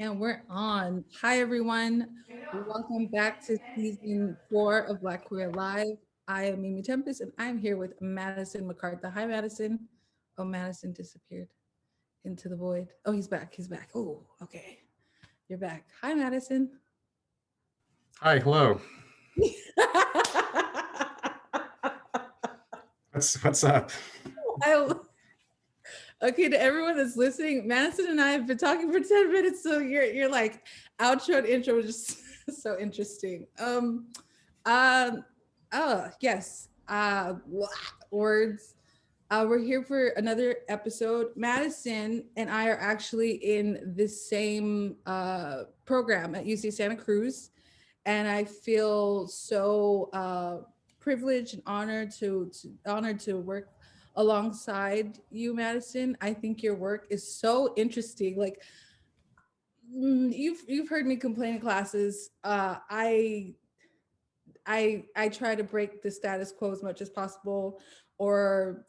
And we're on. Hi, everyone. Welcome back to season 4 of Black.Queer.Alive. I am Mimi Tempestt, and I'm here with Madison McCartha. Hi, Madison. Oh, Madison disappeared into the void. Oh, he's back. He's back. Oh, okay. You're back. Hi, Madison. Hi, hello. I, What's up? okay, to everyone that's listening, Madison and I have been talking for 10 minutes, so you're like outro and intro was just so interesting. Um, oh, yes. Words. We're here for another episode. Madison and I are actually in the same program at UC Santa Cruz, and I feel so privileged and honored to work alongside you, Madison. I think your work is so interesting. Like you've heard me complain in classes. I try to break the status quo as much as possible, or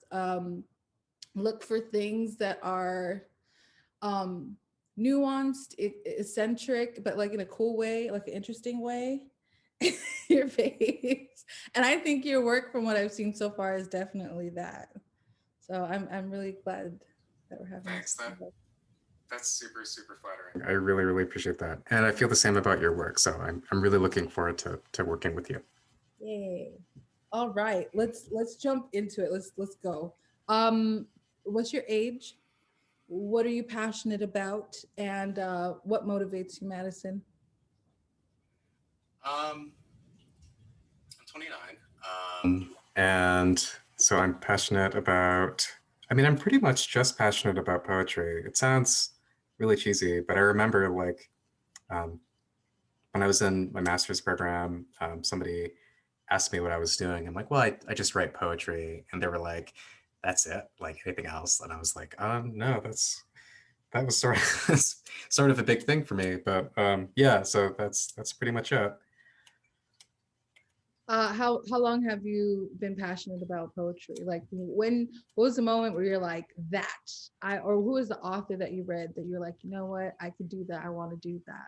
look for things that are um, nuanced, eccentric, but like in a cool way, like an interesting way. Your face, and I think your work, from what I've seen so far, is definitely that. So I'm really glad that we're having this. Thanks. That's super flattering. I really appreciate that, and I feel the same about your work. So I'm really looking forward to working with you. Yay! All right, let's jump into it. Let's go. Um, what's your age? What are you passionate about, and what motivates you, Madison? I'm 29, and so I'm passionate about. I mean, I'm pretty much just passionate about poetry. It sounds really cheesy, but I remember um, when I was in my master's program, somebody asked me what I was doing. I'm like, well, I just write poetry. And they were like, that's it? Like anything else? And I was like, no, that was sort of sort of a big thing for me. But yeah, so that's pretty much it. How long have you been passionate about poetry? Like when what was the moment where you're like that? Or who is the author that you read that you're like, you know what, I could do that. I want to do that.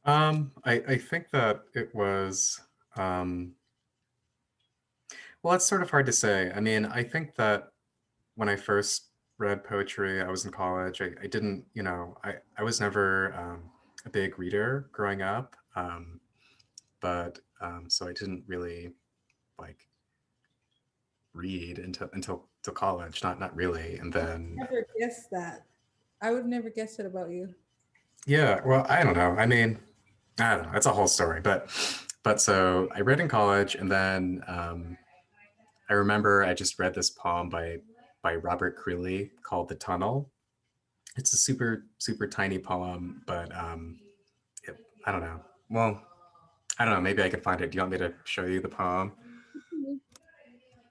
I think that it was well, it's sort of hard to say. I mean, I think that when I first read poetry, I was in college. I didn't, I was never a big reader growing up. But so I didn't really like read until college, not really. And then Never guessed that. I would never guess it about you. yeah, well, I don't know. I mean, I don't know. It's a whole story, but so I read in college, and then I remember I just read this poem by Robert Creeley called "The Tunnel." It's a super tiny poem, but I don't know. Well, I don't know. Maybe I can find it. Do you want me to show you the poem?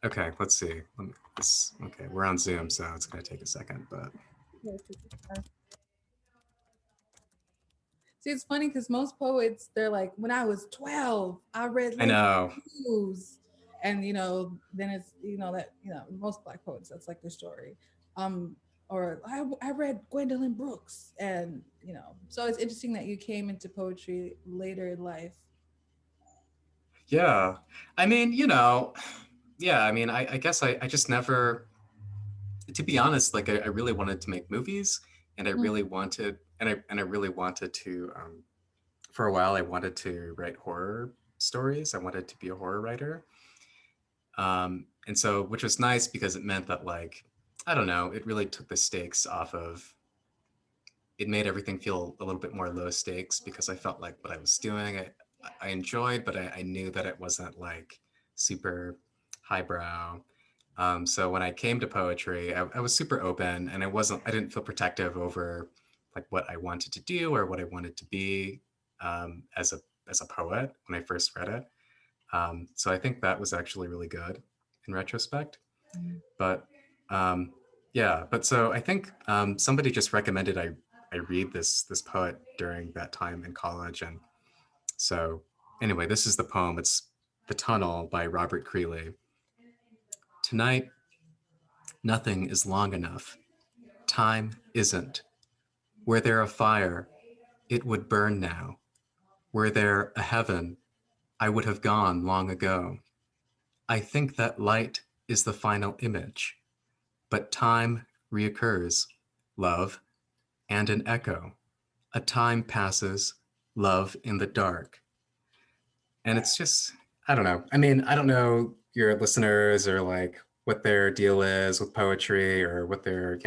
Okay, let's see. Okay, we're on Zoom, so it's gonna take a second, but See, it's funny because most poets, they're like, when I was 12, I read I like know. news. And then it's that most Black poets, that's like their story. Um, or I read Gwendolyn Brooks, and so it's interesting that you came into poetry later in life. Yeah. I mean, yeah, I mean, I guess I just never, to be honest, like I really wanted to make movies, and I Mm. really wanted, and I really wanted to, for a while, I wanted to write horror stories. I wanted to be a horror writer. And so, which was nice because it meant that, like, I don't know, it really took the stakes off of, it made everything feel a little bit more low stakes because I felt like what I was doing, I enjoyed, but I knew that it wasn't like super highbrow. So when I came to poetry, I was super open, and I didn't feel protective over like what I wanted to do or what I wanted to be as a poet when I first read it. So I think that was actually really good in retrospect. But um, yeah, but so I think somebody just recommended I read this poet during that time in college, and so anyway, this is the poem. It's "The Tunnel" by Robert Creeley. Tonight, nothing is long enough. Time isn't. Were there a fire, it would burn now. Were there a heaven, I would have gone long ago. I think that light is the final image, but time reoccurs, love, and an echo. A time passes, love in the dark. And it's just, I don't know. I mean, I don't know your listeners or like what their deal is with poetry or what their,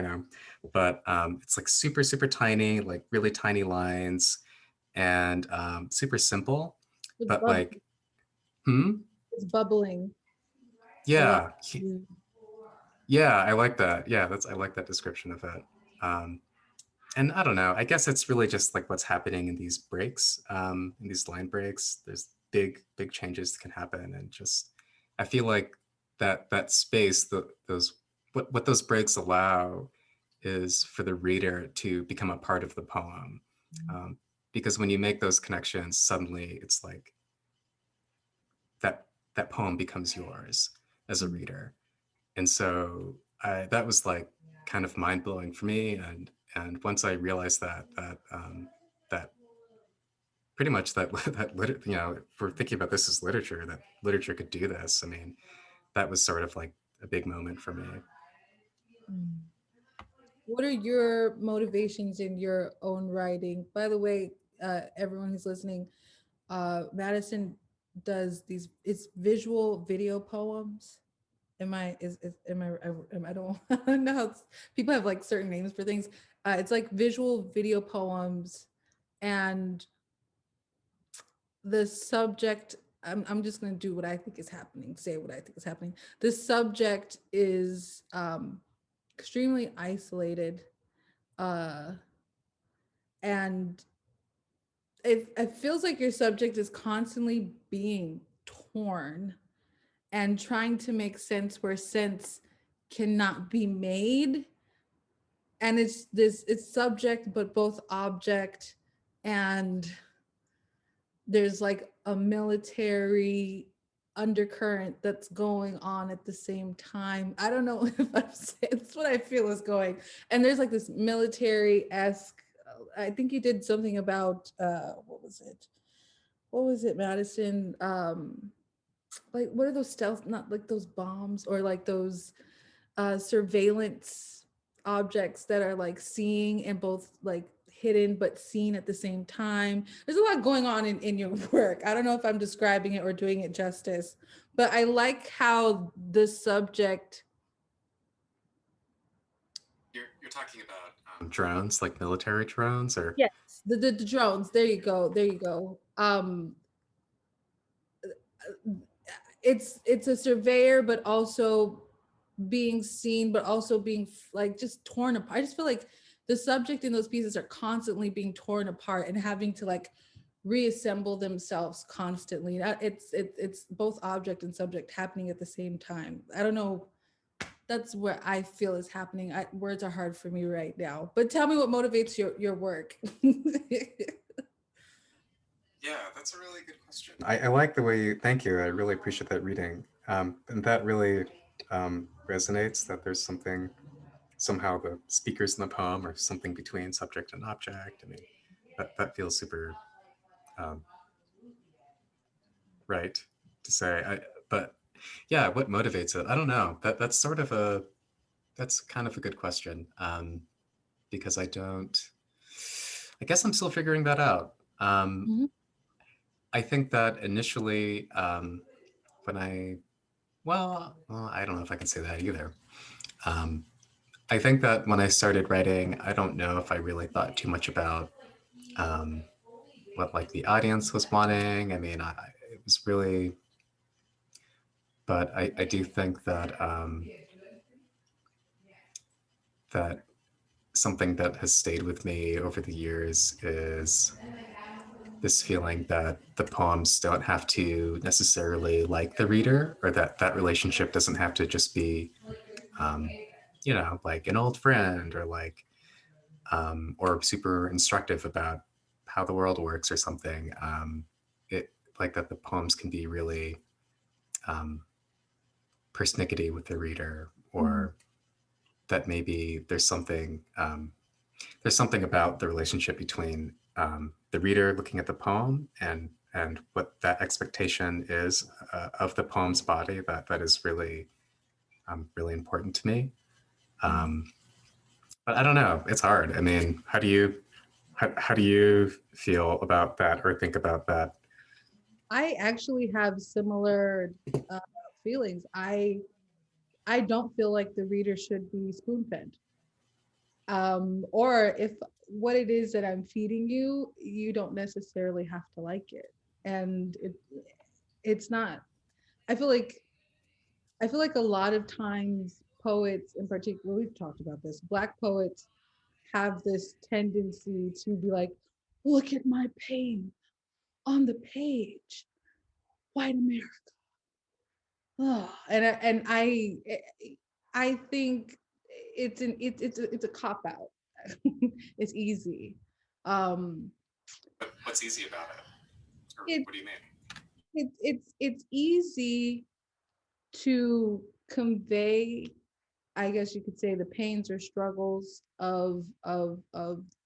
but it's like super, super tiny, like really tiny lines and super simple. It's But like, bubbling. hmm? It's bubbling. I love Yeah. it. Yeah, I like that. Yeah, I like that description of it. Um, and I don't know, I guess it's really just like what's happening in these breaks, in these line breaks. There's big changes that can happen, and just I feel like that space, those what those breaks allow is for the reader to become a part of the poem, because when you make those connections, suddenly it's like that that poem becomes yours as a reader. And so that was like kind of mind blowing for me. And once I realized that pretty much if we're thinking about this as literature, that literature could do this. I mean, that was sort of like a big moment for me. What are your motivations in your own writing? By the way, everyone who's listening, Madison does these. It's visual video poems. Am I is am I don't I don't know how people have like certain names for things. It's like visual video poems, and the subject. I'm just gonna do what I think is happening. Say what I think is happening. The subject is extremely isolated, uh, and it feels like your subject is constantly being torn and trying to make sense where sense cannot be made. And it's subject but both object, and there's like a military undercurrent that's going on at the same time. I don't know if I'm saying it's what I feel is going. And there's like this military-esque, I think you did something about what was it? What was it, Madison? Like what are those stealth, not like those bombs or like those surveillance objects that are like seeing and both like hidden but seen at the same time. There's a lot going on in your work. I don't know if I'm describing it or doing it justice, but I like how the subject. You're talking about drones, like military drones, or Yes, the drones. There you go. There you go. It's a surveyor, but also being seen, but also being like just torn apart. I just feel like the subject in those pieces are constantly being torn apart and having to like reassemble themselves constantly. It's both object and subject happening at the same time. I don't know. That's where I feel is happening. Words are hard for me right now. But tell me what motivates your work. Yeah, that's a really good question. I like the way you, thank you. I really appreciate that reading. And that really resonates that there's something, somehow the speakers in the poem are something between subject and object. I mean, that feels super um, right to say. But yeah, what motivates it? I don't know. That's kind of a good question, because I guess I'm still figuring that out. Mhm. I think that initially, when I don't know if I can say that either. Um, I think that when I started writing, I don't know if I really thought too much about um, what like the audience was wanting. I mean, it was really, but I do think that that something that has stayed with me over the years is this feeling that the poems don't have to necessarily like the reader, or that that relationship doesn't have to just be um, like an old friend, or like or super instructive about how the world works or something. It like that the poems can be really um, persnickety with the reader, Mhm. or that maybe there's something. there's something about the relationship between the reader looking at the poem and what that expectation is of the poem's body that is really really important to me. But I don't know, it's hard. I mean, how do you feel about that or think about that? I actually have similar uh, feelings. I don't feel like the reader should be spoon fed. Or if what it is that I'm feeding you, you don't necessarily have to like it. And it's not, I feel like a lot of times poets in particular, we've talked about this, Black poets have this tendency to be like, look at my pain on the page, white America. Oh, I think it's a cop out. It's easy. Um, What's easy about it? Or it what do you mean? it's easy to convey, I guess you could say, the pains or struggles of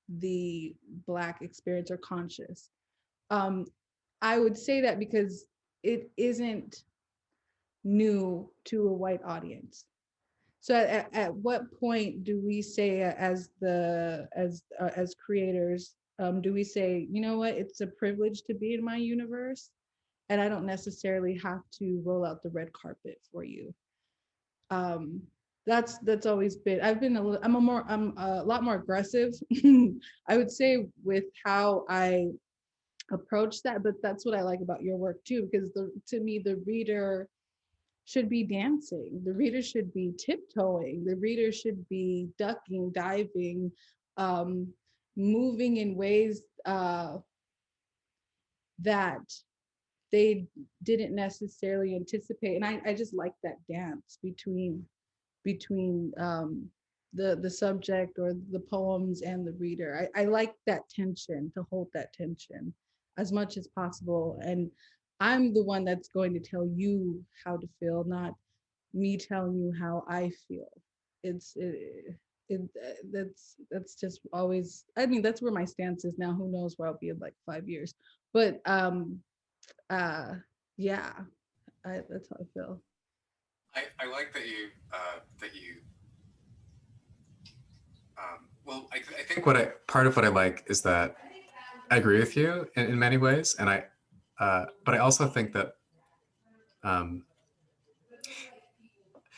the Black experience or conscious. Um, I would say that because it isn't new to a white audience. So at what point do we say as creators, do we say, you know what, it's a privilege to be in my universe, and I don't necessarily have to roll out the red carpet for you. Um, that's always been. I'm a lot more aggressive. I would say with how I approach that, but that's what I like about your work too, because to me the reader should be dancing. The reader should be tiptoeing. The reader should be ducking, diving, um, moving in ways that they didn't necessarily anticipate. And I just like that dance between the subject or the poems and the reader. I like that tension, to hold that tension as much as possible. And I'm the one that's going to tell you how to feel, not me telling you how I feel. It's it that's just always. I mean, that's where my stance is now. Who knows where I'll be in like 5 years? But uh, yeah, that's how I feel. I like that you well I think what I part of what I like is that I agree with you in many ways, and I but I also think that um,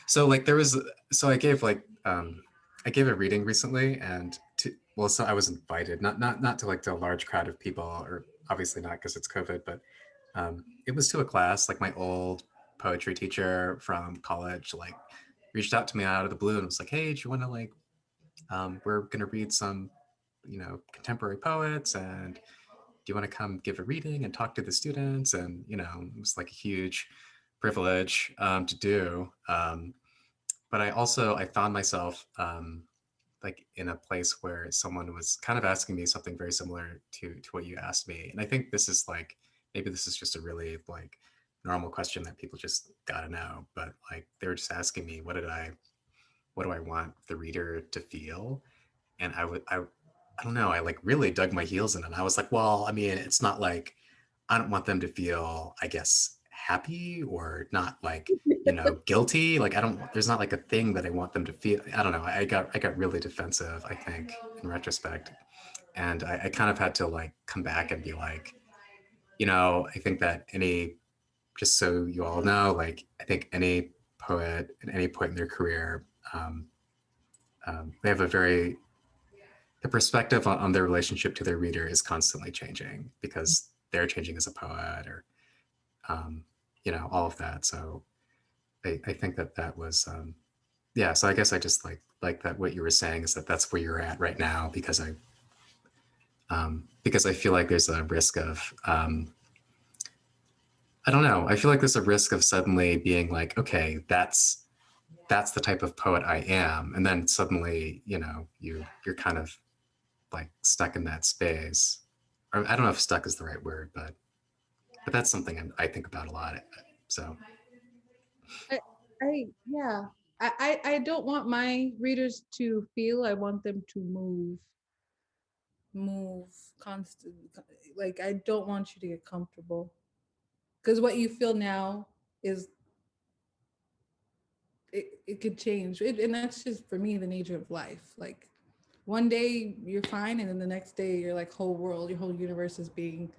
so like there was so I gave a reading recently and to well so I was invited not to like to a large crowd of people or obviously not because it's COVID, but it was to a class. Like my old poetry teacher from college like reached out to me out of the blue and was like, hey, do you want to like we're gonna read some contemporary poets, and do you want to come give a reading and talk to the students? And it was like a huge privilege to do. But I found myself like in a place where someone was kind of asking me something very similar to what you asked me. And I think this is like maybe this is just a really like normal question that people just gotta know. But like they were just asking me what do I want the reader to feel? And I don't know, I like really dug my heels in and I was like, well, I mean, it's not like I don't want them to feel, I guess, happy or not like, guilty. Like I don't there's not like a thing that I want them to feel. I don't know. I got really defensive, I think, in retrospect. And I kind of had to like come back and be like, I think that just so you all know, like I think any poet at any point in their career, they have the perspective on their relationship to their reader is constantly changing because they're changing as a poet or um, all of that. So I think that was yeah. So I guess I just like that what you were saying is that that's where you're at right now because I feel like there's a risk of I don't know. I feel like there's a risk of suddenly being like, okay, that's the type of poet I am, and then suddenly you're kind of like stuck in that space. Or I don't know if stuck is the right word, but that's something I think about a lot. So I, yeah. I don't want my readers to feel. I want them to move. move constant. Like, I don't want you to get comfortable, because what you feel now is, it could change and that's just for me the nature of life. Like, one day you're fine, and then the next day your like whole world, your whole universe is being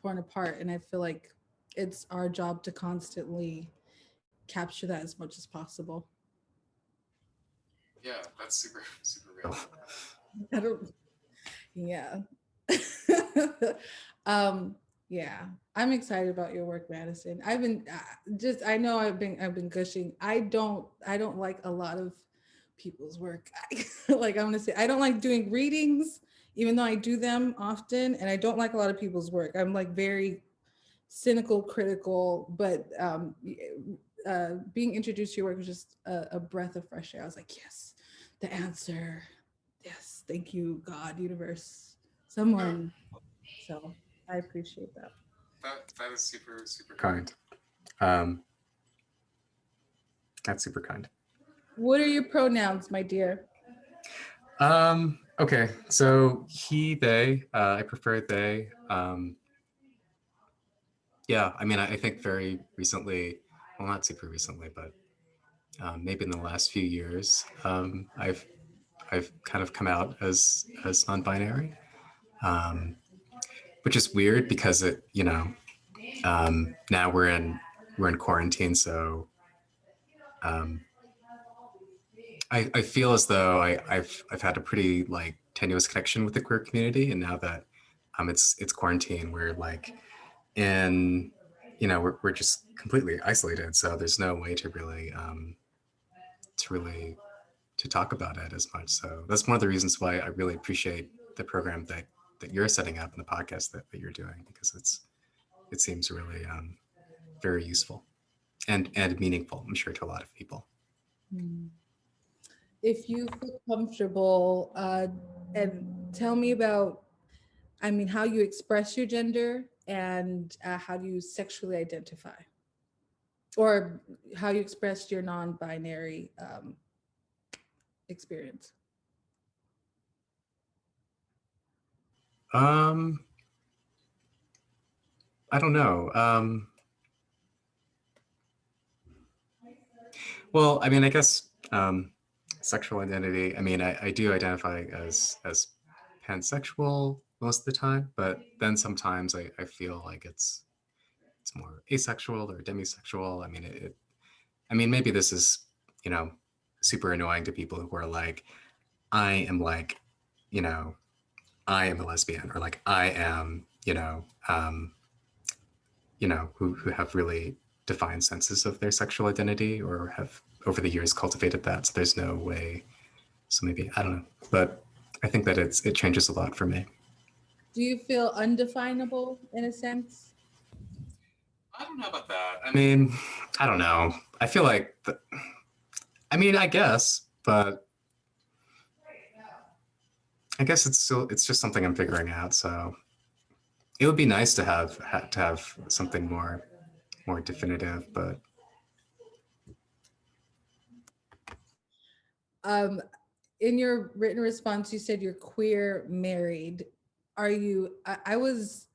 torn apart. And I feel like it's our job to constantly capture that as much as possible. Yeah, that's super, super real. I don't, yeah. um yeah, I'm excited about your work, Madison. I've been just, I know I've been gushing. I don't like a lot of people's work. Like, I'm gonna say, I don't like doing readings, even though I do them often, and I don't like a lot of people's work. I'm like very cynical, critical, but being introduced to your work was just a breath of fresh air. I was like, yes, the answer. Yes, thank you, God, universe, someone. So I appreciate that. That is super, super kind. Um, that's super kind. What are your pronouns, my dear? Okay, so he, they, I prefer they. Yeah, I mean, I think very recently, well, not super recently, but maybe in the last few years, I've kind of come out as non-binary, um, which is weird because it, now we're in quarantine, so um, I feel as though I've had a pretty like tenuous connection with the queer community, and now that it's quarantine, we're like in, we're just completely isolated, so there's no way to really to talk about it as much. So that's one of the reasons why I really appreciate the program that you're setting up and the podcast that you're doing, because it seems really very useful and meaningful, I'm sure, to a lot of people. Hmm. If you feel comfortable, and tell me about, I mean, how you express your gender, and how do you sexually identify, or how you expressed your non-binary experience. Um, I don't know. Well, I mean, I guess sexual identity. I mean, I do identify as pansexual most of the time, but then sometimes I feel like it's more asexual or demisexual. I mean, I mean, maybe this is, you know, super annoying to people who are like, I am like, you know, I am a lesbian, or like I am, who have really defined senses of their sexual identity or have over the years cultivated that. So there's no way. So maybe, I don't know, but I think that it changes a lot for me. Do you feel undefinable in a sense? I don't know about that. I mean, I don't know. I feel like, I mean, I guess, but I guess it's just something I'm figuring out. So it would be nice to have something more definitive, but Um, in your written response, you said you're queer married. Are you? I was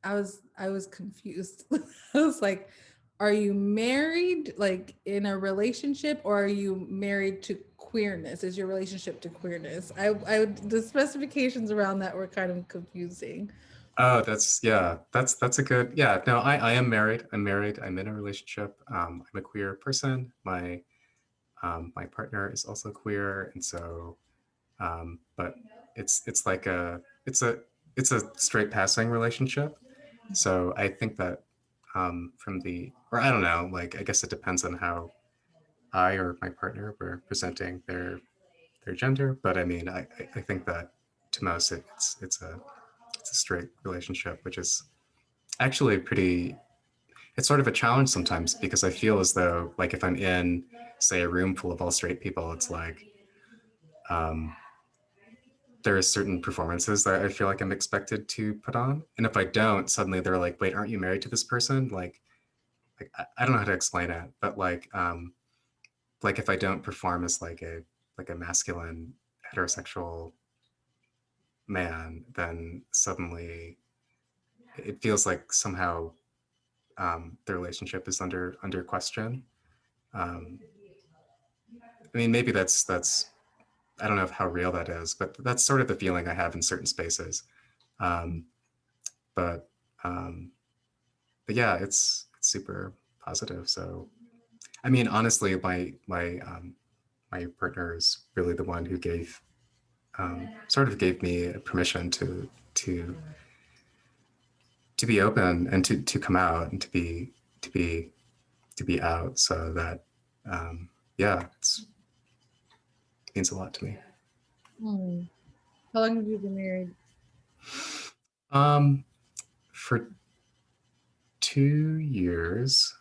confused. I was like, are you married, like in a relationship, or are you married to queerness? Is your relationship to queerness? The specifications around that were kind of confusing. oh, that's a good, yeah. No, I am married. I'm married. I'm in a relationship. I'm a queer person. My partner is also queer, and so but it's like it's a straight passing relationship. So I think that from the, or I don't know, like I guess it depends on how I or my partner were presenting their gender. But I mean, I think that to most it's a straight relationship, which is actually pretty. It's sort of a challenge sometimes because I feel as though like if I'm in, say, a room full of all straight people, it's like um, there are certain performances that I feel like I'm expected to put on, and if I don't, suddenly they're like, "Wait, aren't you married to this person?" Like I don't know how to explain it, but like if I don't perform as like a masculine heterosexual man, then suddenly it feels like somehow the relationship is under question. Um, I mean, maybe that's I don't know how real that is, but that's sort of the feeling I have in certain spaces. Um, but um, but yeah, it's super positive. So I mean, honestly, my partner is really the one who sort of gave me permission to to be open and to come out and to be to be out. So that yeah, it means a lot to me. Hmm. How long have you been married? Um, for 2 years,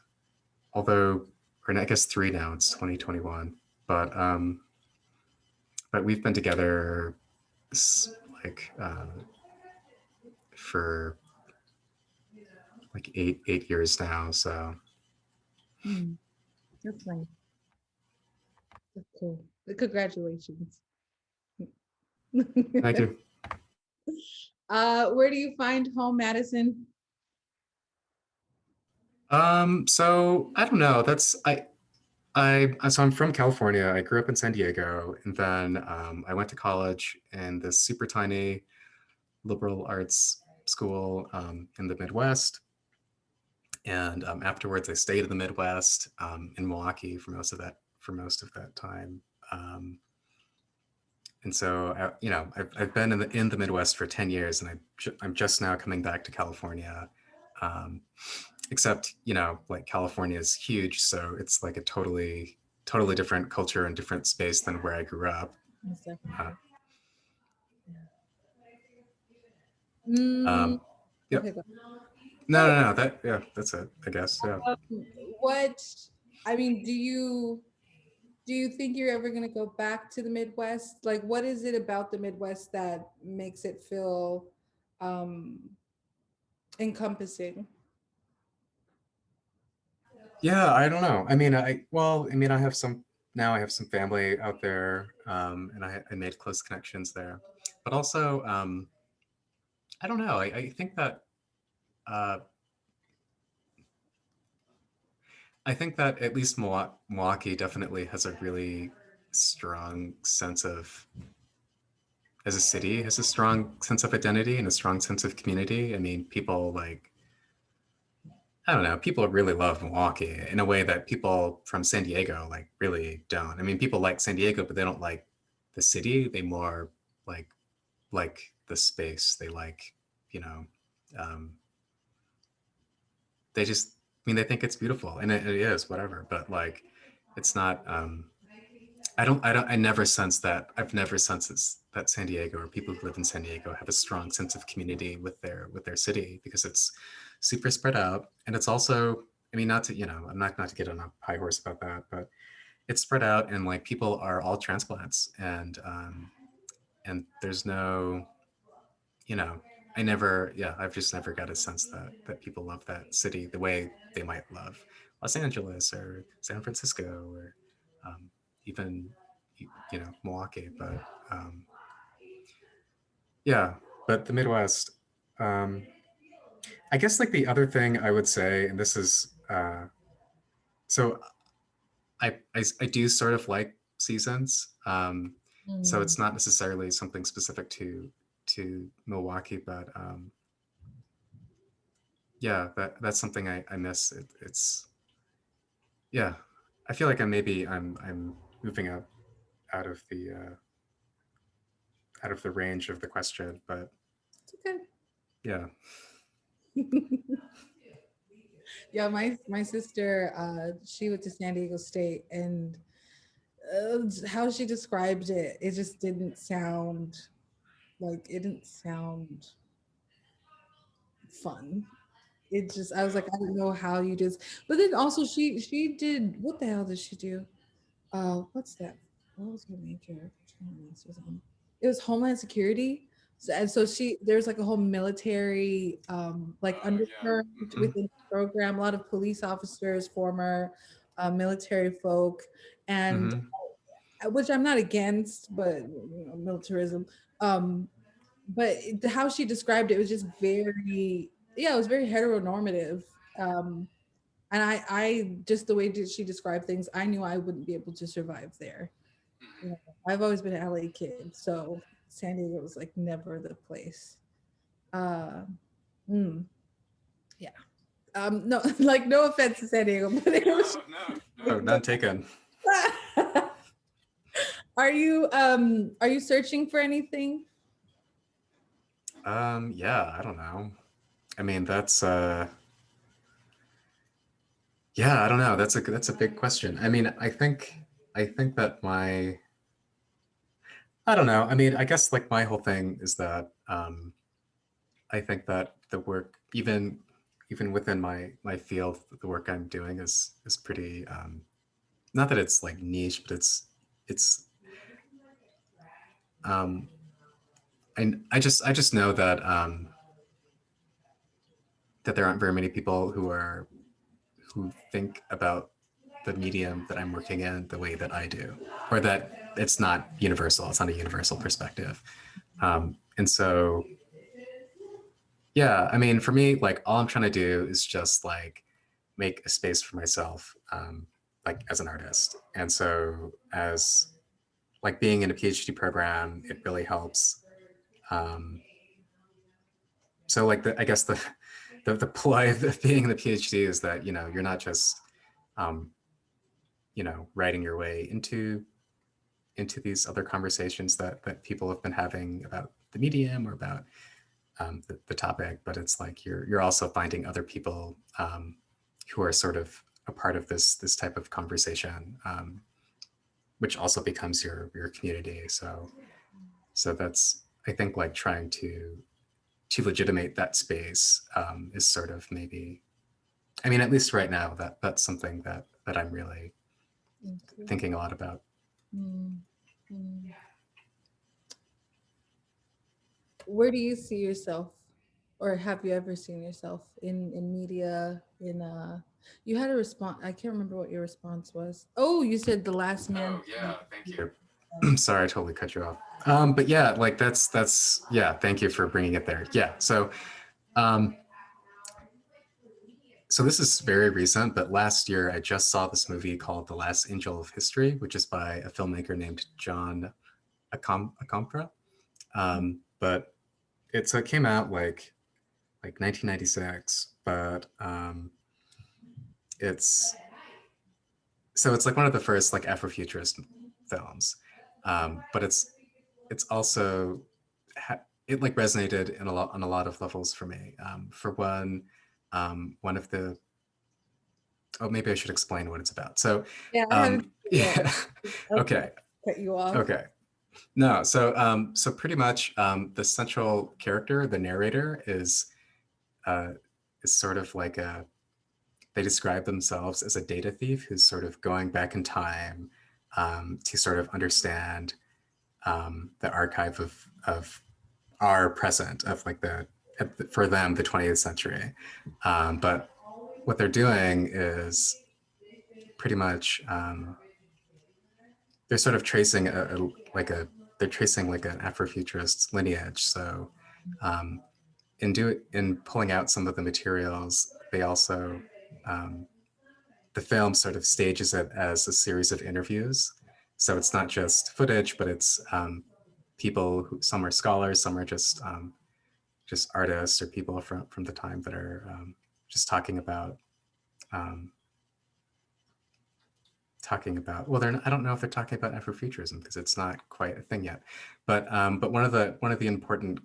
although, or I guess three now. It's 2021, but we've been together like for like eight years now. So Hmm. That's nice. That's cool. Congratulations. thank you. Where do you find home, Madison? So I don't know. So I'm from California. I grew up in San Diego, and then I went to college in this super tiny liberal arts school in the Midwest. And afterwards, I stayed in the Midwest in Milwaukee for most of that time. Um, and so, I've been in the Midwest for 10 years, and I'm just now coming back to California. Um, Except, like California is huge, so it's like a totally different culture and different space than where I grew up. Most Uh, definitely. Mm, um, yep. okay, go. No. That's it. I guess. Yeah. What, I mean, do you think you're ever going to go back to the Midwest? Like, what is it about the Midwest that makes it feel um, encompassing? Yeah. I don't know. I mean, I have some now. I have some family out there, and I made close connections there. But also, I don't know. I think that uh, at least Milwaukee definitely has a really strong sense of, as a city, has a strong sense of identity and a strong sense of community. I mean, people like, I don't know, people really love Milwaukee in a way that people from San Diego like really don't. I mean, people like San Diego, but they don't like the city. They more like the space. They like, you know, um, they just, I mean, they think it's beautiful, and it is, whatever. But like, it's not. I never sense that. I've never sensed that San Diego or people who live in San Diego have a strong sense of community with their city, because it's super spread out, and it's also, I mean, not to, I'm not to get on a high horse about that, but it's spread out, and like people are all transplants, and there's no, you know, I've just never got a sense that people love that city the way they might love Los Angeles or San Francisco or um, even, Milwaukee. But yeah, but the Midwest. Um, I guess like the other thing I would say, and this is so I do sort of like seasons. So Mm. it's not necessarily something specific to Milwaukee, but yeah, that's something I miss. It's yeah, I feel like I'm moving out of the out of the range of the question, but It's okay. yeah. Yeah, my sister, she went to San Diego State, and how she described it, it just didn't sound like it didn't sound fun. It just, I was like, I don't know how you did. But then also she did, what the hell did she do? What's that? What was her major? It was Homeland Security. So, and so there's like a whole military like undercurrent Mhm. within the program. A lot of police officers, former military folk, and Mhm. which I'm not against, but militarism. Um, but how she described it was just very, yeah, it was very heteronormative. And I just the way that she described things, I knew I wouldn't be able to survive there. You know, I've always been an LA kid, so San Diego was like never the place. Uh, mm, yeah. No, like no offense to San Diego, but it was. No, none taken. Are you searching for anything? Yeah, I don't know. I mean, that's yeah, I don't know. That's a big question. I mean, I think that my I don't know. I mean, I guess like my whole thing is that I think that the work, even within my field, the work I'm doing is pretty not that it's like niche, but it's um I just know that there aren't very many people who think about the medium that I'm working in the way that I do, or that it's not universal. It's not a universal perspective. And so, yeah, I mean, for me, like all I'm trying to do is just like make a space for myself, like as an artist. And so as like being in a PhD program, it really helps. Um, so like I guess the ploy of being in the PhD is that, you know, you're not just, um, you know, writing your way into these other conversations that people have been having about the medium or about the topic, but it's like you're also finding other people who are sort of a part of this type of conversation, which also becomes your community. So that's, I think, like trying to legitimate that space is sort of maybe, I mean, at least right now, that's something that I'm really Okay. thinking a lot about. Mm, mm. Where do you see yourself, or have you ever seen yourself in media? In you had a response. I can't remember what your response was. Oh, you said the last man. Oh yeah, thank you. Sorry, I totally cut you off. But yeah, like that's yeah. Thank you for bringing it there. Yeah. Um, so this is very recent, but last year I just saw this movie called The Last Angel of History, which is by a filmmaker named John Acampra. But it came out like 1996, but it's so it's like one of the first like Afrofuturist films, but it's also it like resonated in a lot on a lot of levels for me. For one of the oh, maybe I should explain what it's about. So Yeah, I haven't seen it yeah, yet. Okay, okay, cut you off. okay. No, so pretty much the central character, the narrator, uh, is sort of like a they describe themselves as a data thief who's sort of going back in time to sort of understand the archive of our present, of like for them, the 20th century. But what they're doing is pretty much, they're sort of tracing they're tracing like an Afrofuturist lineage. So um, in pulling out some of the materials, they also, um, the film sort of stages it as a series of interviews. So it's not just footage, but it's people who, some are scholars, some are just artists or people from the time that are just um, talking about, well, they're not, I don't know if they're talking about Afrofuturism because it's not quite a thing yet, but one of the important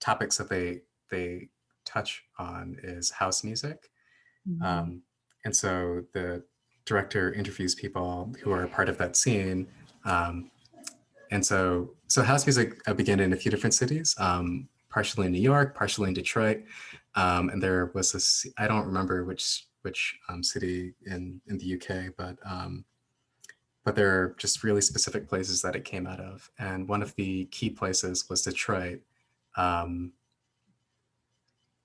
topics that they touch on is house music. Mhm. Um, and so the director interviews people who are part of that scene. Um, and so house music began in a few different cities, partially in New York, partially in Detroit. And there was this, I don't remember which city in the UK, but there are just really specific places that it came out of. And one of the key places was Detroit, um,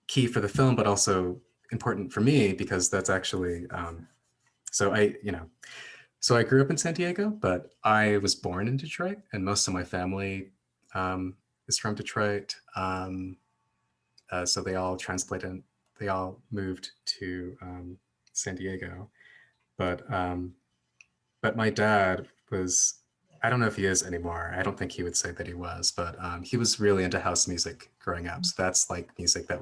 key for the film, but also important for me because that's actually, so so I grew up in San Diego, but I was born in Detroit, and most of my family is from Detroit. So they all transplanted. They all moved to San Diego. But my dad was, I don't know if he is anymore. I don't think he would say that he was, but he was really into house music growing up. So that's like music that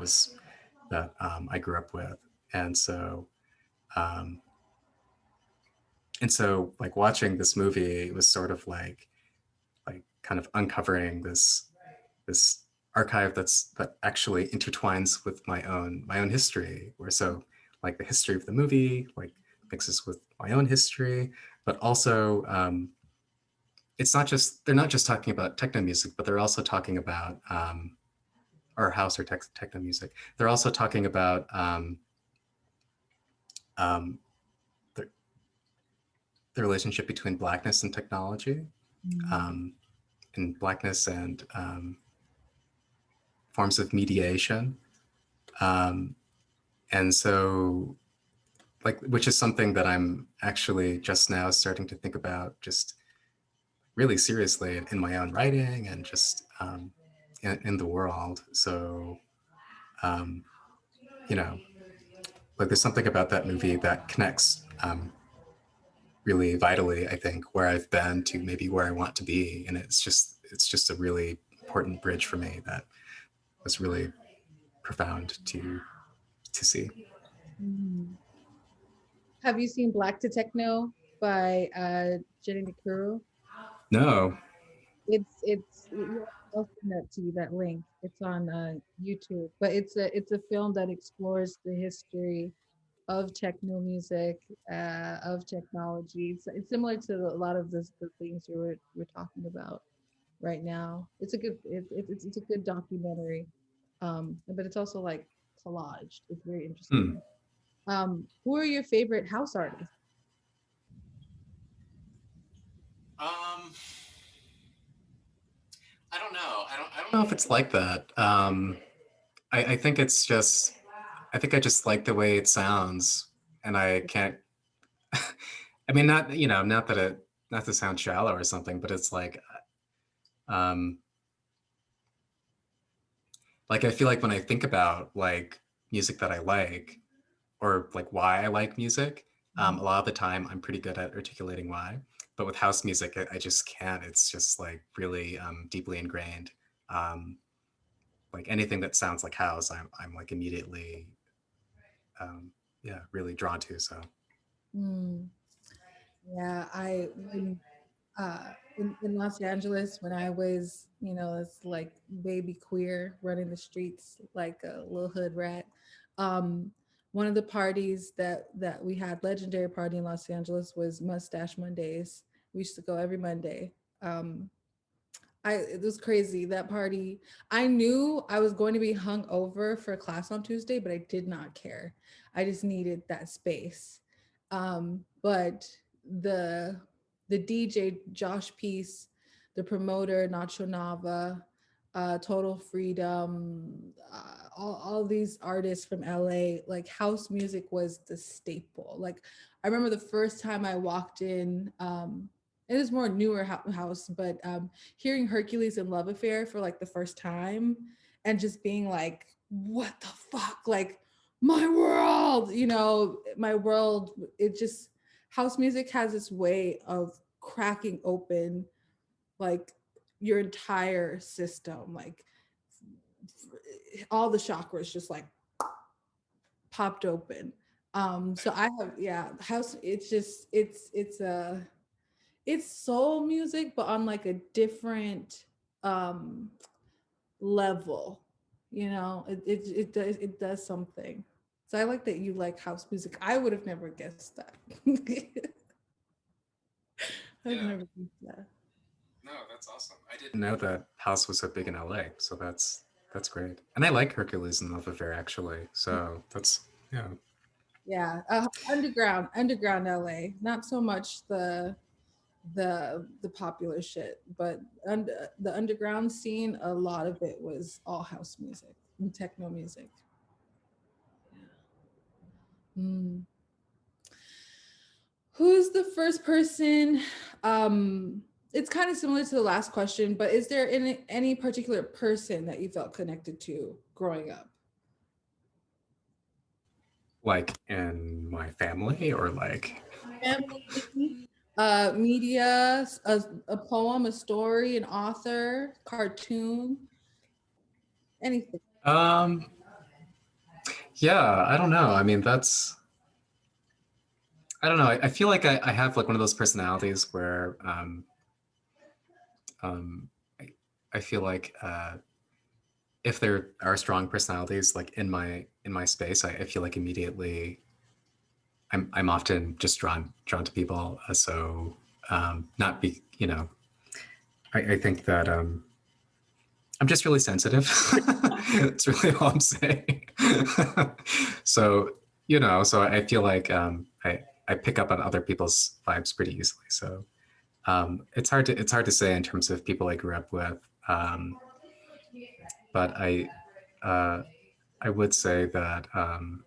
I grew up with. And so, um, and so like watching this movie was sort of like kind of uncovering this archive that actually intertwines with my own history, where so like the history of the movie like mixes with my own history, but also it's not just, they're not just talking about techno music, but they're also talking about or house or techno music. They're also talking about um, the, the relationship between Blackness and technology, um, and Blackness and forms of mediation. Um, and so, like, which is something that I'm actually just now starting to think about just really seriously in my own writing and just in the world. So, um, you know, like there's something about that movie that connects really vitally, I think, where I've been to maybe where I want to be. And it's just a really important bridge for me that was really profound to see. Mhm. Have you seen Black to Techno by Jenny McCurry? No. Yeah, I'll send that to you, that link. It's on YouTube, but it's a film that explores the history of techno music, of technology. It's similar to a lot of the things we're talking about right now. It's a good documentary, but it's also like collaged. It's very Hmm. interesting. Who are your favorite house artists? Um, I don't know. I don't know if it's like that. I think it's just, I think I just like the way it sounds, and I can't. I mean, not, not that not to sound shallow or something, but it's um, like I feel like when I think about like music that I like, or like why I like music, Mhm. a lot of the time I'm pretty good at articulating why. But with house music, I just can't. It's just like really deeply ingrained. Um, like anything that sounds like house, I'm like immediately, um, yeah, really drawn to. So, Mm, yeah, in Los Angeles when I was, it's like baby queer running the streets like a little hood rat. Um, One of the parties that we had, legendary party in Los Angeles, was Mustache Mondays. We used to go every Monday. Um, it was crazy, that party. I knew I was going to be hung over for class on Tuesday, but I did not care. I just needed that space. But the the DJ Josh Peace, the promoter Nacho Nava, Total Freedom, all these artists from LA, like house music was the staple. Like I remember the first time I walked in, it is more newer house, but hearing Hercules and Love Affair for like the first time and just being like, what the fuck? Like my world, my world, it just, house music has this way of cracking open like your entire system, like all the chakras just like popped open. So I have, yeah, house, it's just, it's soul music, but on like a different level. It does something. So I like that you like house music. I would have never guessed that. I've yeah, never guessed that. no, that's awesome. I didn't know that house was so big in LA, so that's great. And I like Hercules and Love Affair actually. So that's, yeah. Yeah, underground LA. Not so much the popular shit, but the underground scene, a lot of it was all house music and techno music. Mm. Who's the first person? Um, it's kind of similar to the last question, but is there any particular person that you felt connected to growing up? Like in my family or like? Family, media, a poem, a story, an author, cartoon, anything. Um, yeah, I don't know. I mean, I don't know. I feel like I have like one of those personalities where um, I, I feel like if there are strong personalities like in my space, I feel like immediately I'm often just drawn to people. So not be, you know, I think that I'm just really sensitive. That's really all I'm saying. So, you know, so I feel like I pick up on other people's vibes pretty easily. So it's hard to say in terms of people I grew up with. But uh, I would say that um,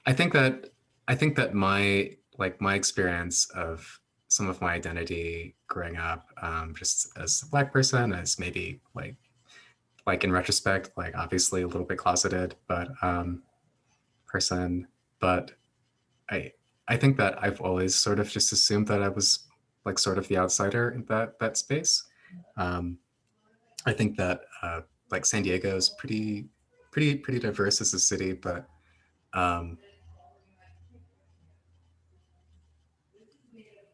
I think that I think that my experience of some of my identity growing up, just as a Black person, as maybe like in retrospect, like obviously a little bit closeted, but person, but I I think that I've always sort of just assumed that I was like sort of the outsider in that space. Um, I think that like San Diego is pretty diverse as a city, but um,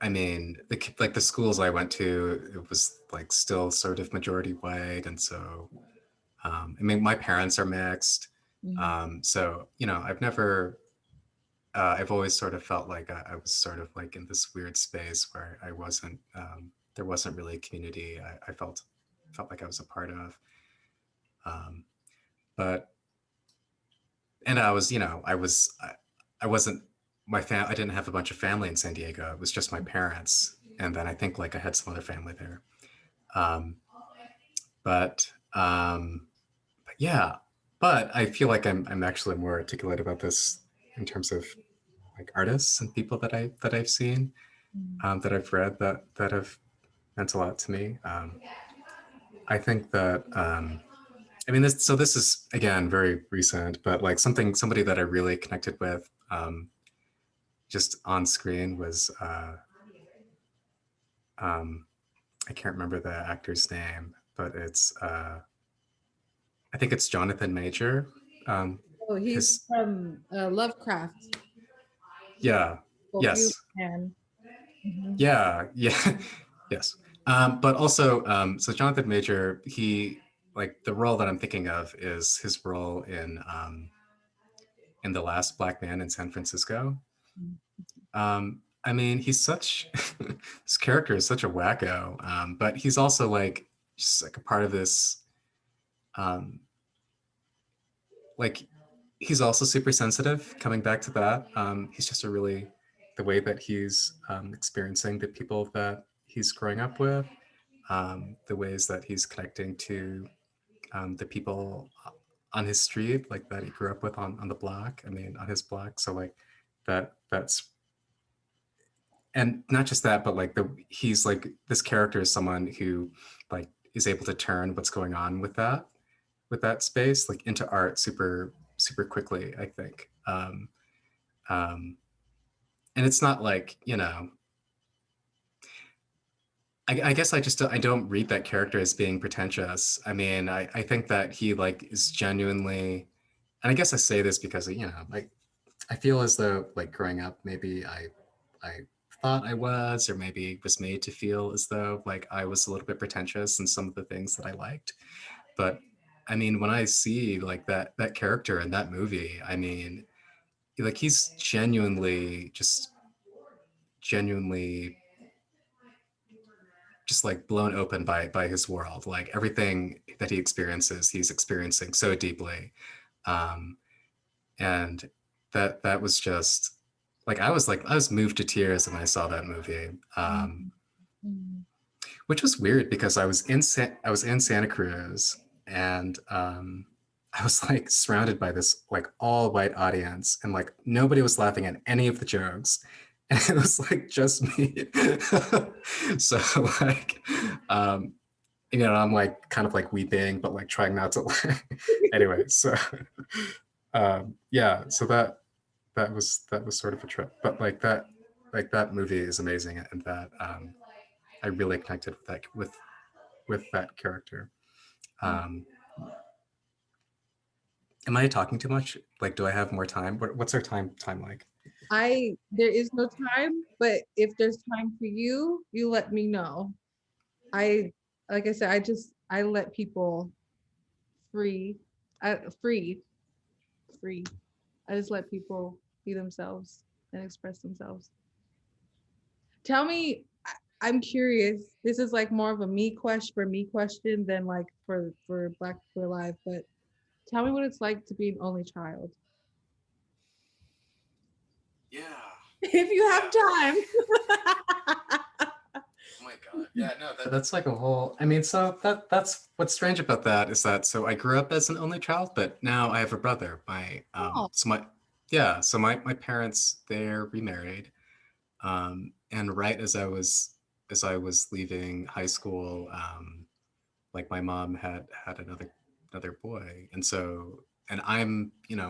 I mean, like the schools I went to, it was like still sort of majority white, and so I mean, my parents are mixed, Mhm. so you know, I've always sort of felt like I was sort of like in this weird space where I wasn't, there wasn't really a community I felt like I was a part of, um, but and I was, you know, I wasn't I didn't have a bunch of family in San Diego. It was just my parents, and then I think like I had some other family there. Um, but but yeah, but I feel like I'm actually more articulate about this in terms of like artists and people that I've seen, that I've read that have meant a lot to me. I think that I mean this is again very recent, but like somebody that I really connected with just on screen was um, I can't remember the actor's name, but it's I think it's Jonathan Major. Oh, he's His from Lovecraft. Yeah, Well, you yes, can. Mhm. yeah, yes. But also, so Jonathan Major, he like the role that I'm thinking of is his role in The Last Black Man in San Francisco. I mean, he's such his character is such a wacko, but he's also like just like a part of this um, like he's also super sensitive. Coming back to that, he's just a really the way that he's experiencing the people that he's growing up with, the ways that he's connecting to the people on his street, like that he grew up with on the block. I mean, on his block. So like that's and not just that, but like he's like this character is someone who like is able to turn what's going on with that space like into art super quickly, I think. Um, and it's not like, you know, I guess I don't read that character as being pretentious. I mean, I think that he like is genuinely, and I guess I say this because you know, like I feel as though like growing up, maybe I thought I was, or maybe was made to feel as though like I was a little bit pretentious in some of the things that I liked. But I mean, when I see like that character in that movie, I mean, like he's genuinely just like blown open by his world. Like everything that he experiences, he's experiencing so deeply. Um, and that was just like I was moved to tears when I saw that movie. Mhm. Mhm. Which was weird because I was in Santa Cruz, and I was like surrounded by this like all white audience, and like nobody was laughing at any of the jokes. And it was like just me. So like, um, I'm like kind of like weeping, but like trying not to laugh. Anyway, so yeah, so that was sort of a trip. But like that movie is amazing, and that I really connected with that character. Um, am I talking too much? Like, do I have more time? What's our time like? There is no time, but if there's time for you, you let me know. I like I said, I let people free, free, free. I just let people be themselves and express themselves. Tell me, I'm curious. This is like more of a me question than like for Black.Queer.Alive. But tell me what it's like to be an only child, Yeah. if you have time. Oh my god. Yeah, no, that's like a whole. I mean, so that's what's strange about that is that so I grew up as an only child, but now I have a brother. Oh, So my parents, they're remarried. And right as I was leaving high school, like my mom had another boy. And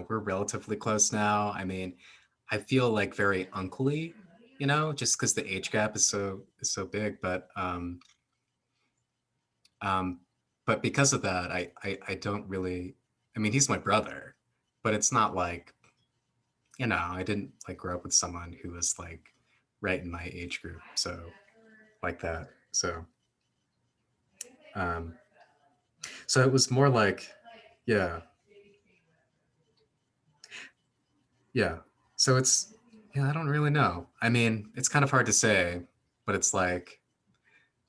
we're relatively close now. I mean, I feel like very uncly, just because the age gap is so big. Um, but because of that, I don't really. I mean, he's my brother, but it's not like, I didn't like grow up with someone who was like right in my age group, so like that. Um, so it was more like, yeah, yeah. So yeah, I don't really know. I mean, it's kind of hard to say, but it's like,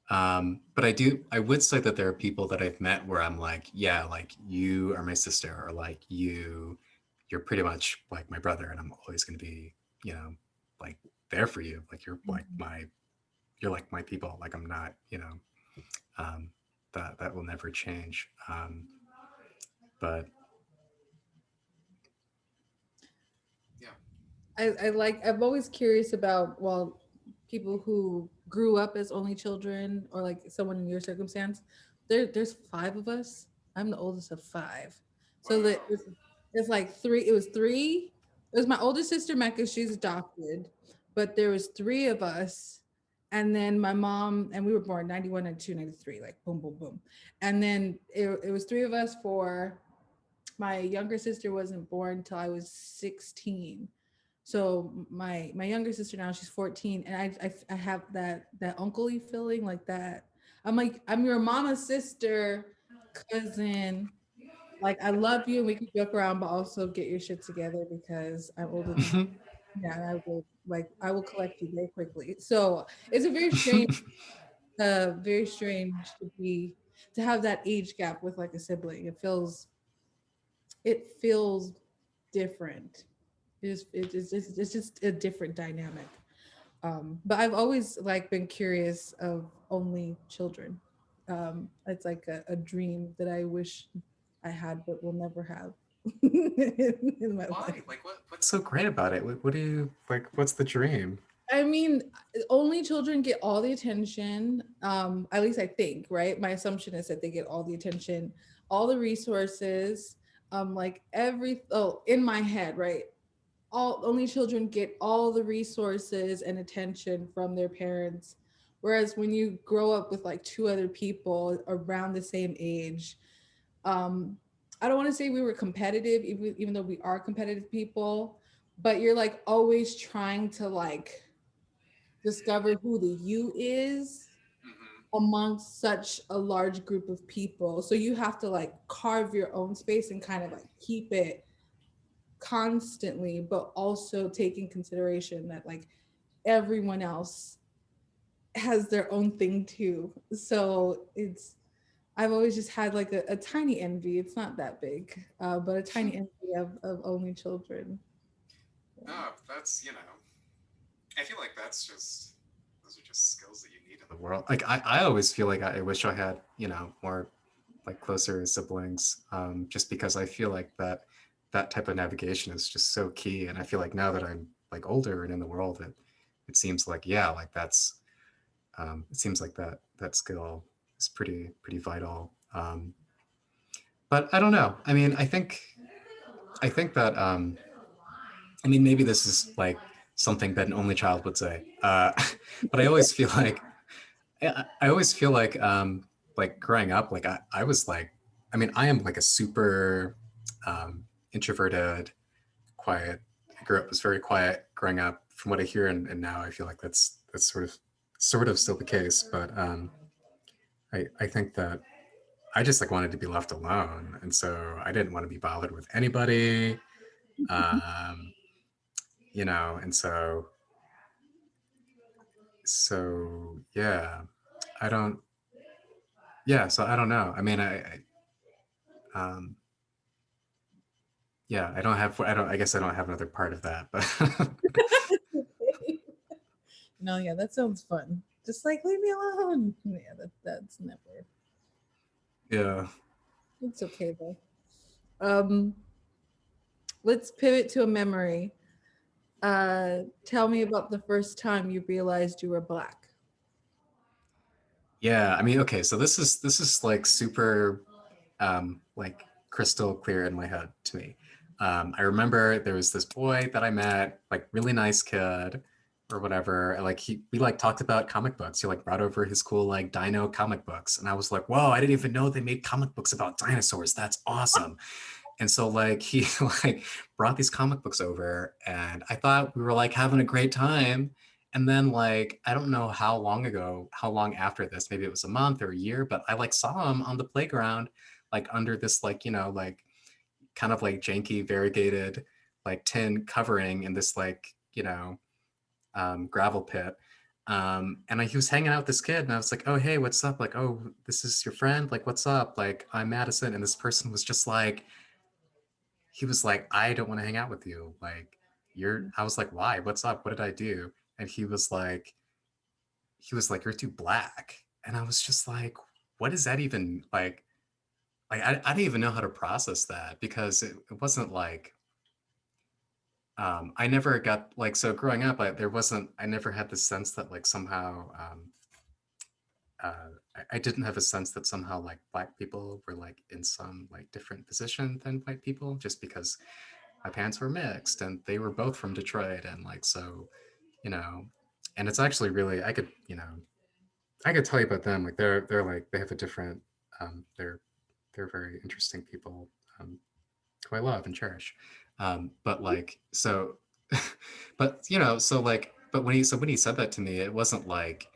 but I would say that there are people that I've met where I'm like, yeah, like you are my sister, or like you're pretty much like my brother, and I'm always going to be, you know, like there for you. Like you're like my people. Like I'm not, um, that will never change. But yeah. I'm always curious about, well, people who grew up as only children or like someone in your circumstance. There's five of us. I'm the oldest of five. So that Wow. it's like three, it was three. It was my older sister Mecca, she's adopted, but there was three of us. And then my mom, and we were born 91, 92, 93, like boom, boom, boom. And then it was three of us for my younger sister wasn't born till I was 16. So my younger sister now, she's 14, and I have that uncle-y feeling, like that. I'm like, I'm your mama's sister, cousin. Like, I love you and we can joke around, but also get your shit together because I'm older than you. Yeah, and I will collect you very quickly. So it's a very strange to have that age gap with like a sibling. It feels different. It's just a different dynamic. But I've always like been curious of only children. It's like a dream that I wish I had, but will never have in my life. Why? Like, what's so great about it? What do you like? What's the dream? I mean, only children get all the attention. At least I think, right? My assumption is that they get all the attention, all the resources, like in my head, right? All only children get all the resources and attention from their parents, whereas when you grow up with like two other people around the same age, um I don't want to say we were competitive, even though we are competitive people, but you're like always trying to like discover who the you is amongst such a large group of people, so you have to like carve your own space and kind of like keep it constantly, but also taking consideration that like everyone else has their own thing too. So I've always just had like a tiny envy. It's not that big, but a tiny envy of only children. No, I feel like those are just skills that you need in the world. Like I always feel like I wish I had, more. like closer siblings, just because I feel like that type of navigation is just so key. And I feel like now that I'm like older and in the world, it seems like, yeah, like that's it seems like that skill is pretty vital. But I don't know. I mean, I think that I mean, maybe this is like something that an only child would say, but I always feel I always feel like growing up, like I was like, I mean, I am like a super introverted, quiet. I grew up was very quiet growing up. From what I hear, and now I feel like that's sort of still the case. But I think that I just like wanted to be left alone, and so I didn't want to be bothered with anybody. Um, and so yeah, I don't. Yeah, so I don't know. I mean, um, yeah, I guess I don't have another part of that, but No, yeah, that sounds fun. Just like leave me alone. Yeah, that's never. yeah. It's okay though. Um, let's pivot to a memory. Tell me about the first time you realized you were Black. Yeah, I mean, okay, so this is like super like crystal clear in my head to me. I remember there was this boy that I met, like really nice kid or whatever. And, like we like talked about comic books. He like brought over his cool like dino comic books. And I was like, whoa, I didn't even know they made comic books about dinosaurs. That's awesome. And so like he like brought these comic books over and I thought we were like having a great time. And then like I don't know how long after this, maybe it was a month or a year, but I like saw him on the playground, like under this like, like kind of like janky variegated like tin covering in this like, gravel pit. And he was hanging out with this kid and I was like, oh hey, what's up? Like, oh, this is your friend? Like, what's up? Like, I'm Madison. And this person was just like, he was like, I don't want to hang out with you. Like, I was like, why? What's up? What did I do? And he was like, you're too Black. And I was just like, what is that even like? Like, I didn't even know how to process that because it wasn't like, I never got like, so growing up, I never had the sense that like somehow, I didn't have a sense that somehow like Black people were like in some like different position than white people just because my parents were mixed and they were both from Detroit. And like, so, you know, and it's actually really, I could tell you about them. Like they're like, they have a different, they're very interesting people, who I love and cherish. But like, so, but so like, but when he said that to me, it wasn't like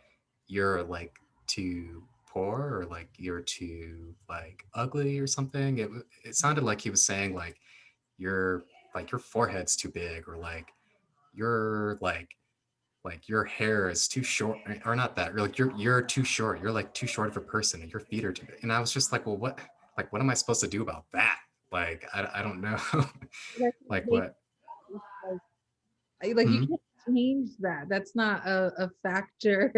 you're like too poor or like you're too like ugly or something. It sounded like he was saying your your forehead's too big or like you're like your hair is too short or not that, or like you're too short, you're like too short of a person and your feet are too big. And I was just like, well, what am I supposed to do about that? Like I don't know. Like, Like they- what? like you Hmm? can't change that. That's not a factor.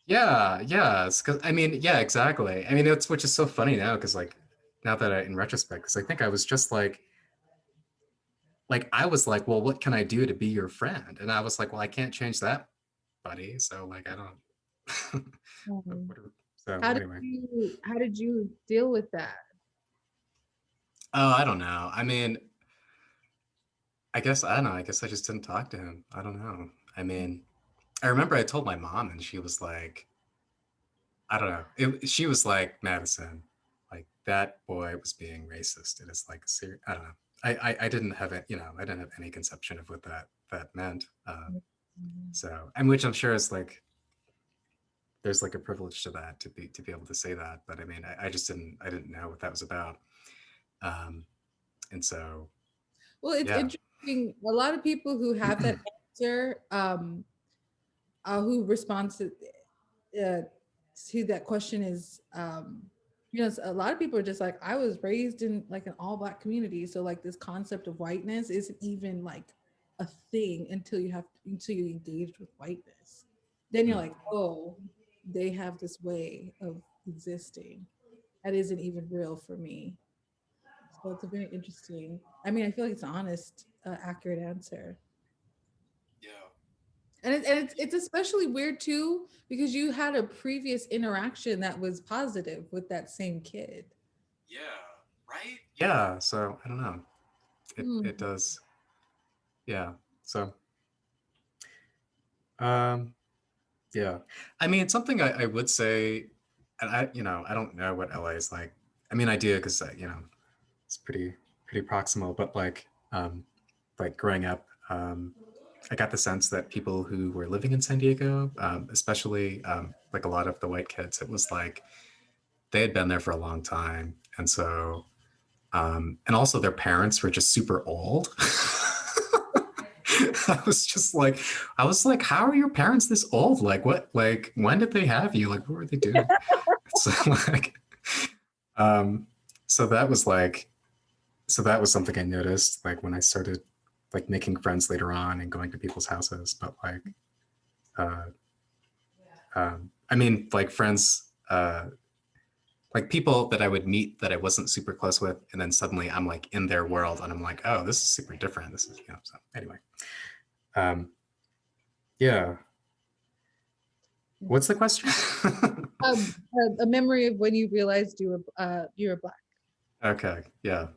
Yeah, yeah, because I mean, yeah, exactly. I mean, it's which is so funny now because like now that in retrospect, because I think I was just like I was like, well, what can I do to be your friend? And I was like, well, I can't change that, buddy. So like, I don't. Um, So how did anyway, you deal with that? oh, I don't know. I mean, I guess I don't know. I guess I just didn't talk to him. I don't know. I mean, I remember I told my mom, and she was like, I don't know. She was like, Madison, like that boy was being racist. It is like serious. I don't know. I didn't have it. I didn't have any conception of what that meant. So, and which I'm sure is like there's like a privilege to that to be able to say that. But I mean, I just didn't know what that was about. Um, and so Well, it's yeah. interesting. A lot of people who have that answer, who respond uh, to that question is, a lot of people are just like, I was raised in like an all Black community, so like this concept of whiteness isn't even like a thing until you engage with whiteness. Then you're Mm. like, oh, they have this way of existing. that isn't even real for me. So it's a very interesting. I mean, I feel like it's an honest, accurate answer. Yeah. And it's especially weird too because you had a previous interaction that was positive with that same kid. Yeah. Right? Yeah. So I don't know. It Hmm. does. Yeah. So um yeah. I mean, something I would say, and I don't know what LA is like. I mean, I do because it's pretty proximal, but like growing up, I got the sense that people who were living in San Diego, especially like a lot of the white kids, it was like they had been there for a long time, and so and also their parents were just super old. I was like, how are your parents this old? Like, what? Like, when did they have you? Like, what were they doing? So like, um, so that was like, so that was something I noticed, like when I started like making friends later on and going to people's houses. But uh, I mean, like friends, like people that I would meet that I wasn't super close with, and then suddenly I'm like in their world, and I'm like, oh, this is super different. This is, So anyway, um, yeah. What's the question? A memory of when you realized you were black. Okay, yeah.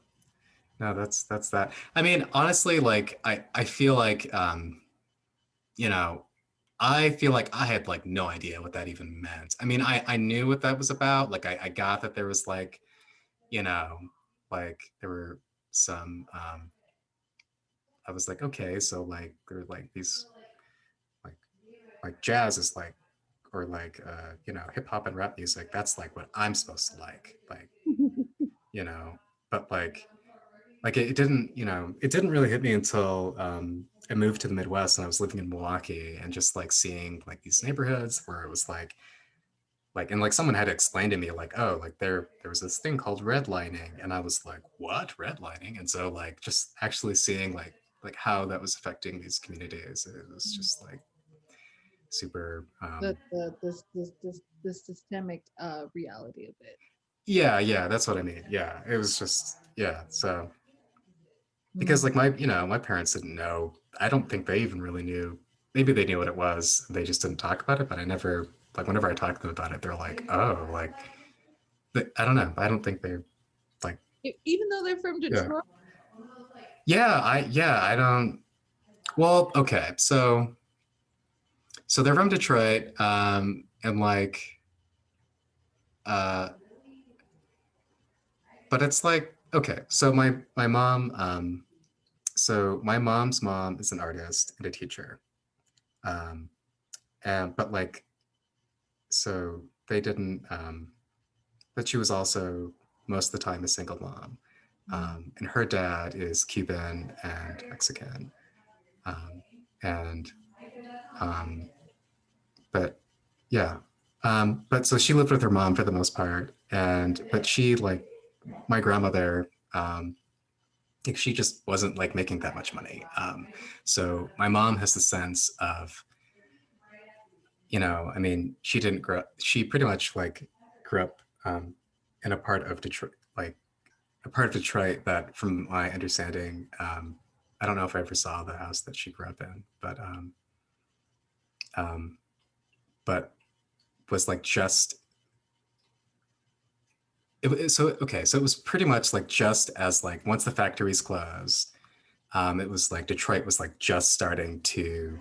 No, that's that. I mean, honestly, like I feel like you know, I feel like I had like no idea what that even meant. I mean, I knew what that was about. Like I got that there was like, you know, like there were some I was like, okay, so like there are like these like jazz is like or like hip hop and rap music, that's like what I'm supposed to like, you know, but like it didn't, it didn't really hit me until I moved to the Midwest and I was living in Milwaukee and just like seeing like these neighborhoods where it was like and like someone had explained to me like, oh, like there was this thing called redlining, and I was like, what, redlining? And so like just actually seeing like how that was affecting these communities, it was just like super The systemic reality of it. yeah, that's what I mean. Yeah, it was just, yeah. So because Mm. like my parents didn't know, I don't think they even really knew. Maybe they knew what it was, they just didn't talk about it. But I never, like, whenever I talk to them about it, they're like, oh, like, I don't know, I don't think they're like, Even though they're from yeah, Detroit. I don't, well, okay, so they're from Detroit, and like uh but it's like, okay, so my mom, so my mom's mom is an artist and a teacher, um and but like, so they didn't, but she was also most of the time a single mom, and her dad is Cuban and Mexican, um, and um, but yeah, but so she lived with her mom for the most part, and but she, like, my grandmother, like, she just wasn't like making that much money, so my mom has the sense of, I mean, she didn't grow up, she pretty much like grew up in a part of Detroit, like a part of Detroit that, from my understanding, I don't know if I ever saw the house that she grew up in, um, but was like just, so okay, so it was pretty much like just as like once the factories closed, it was like Detroit was like just starting to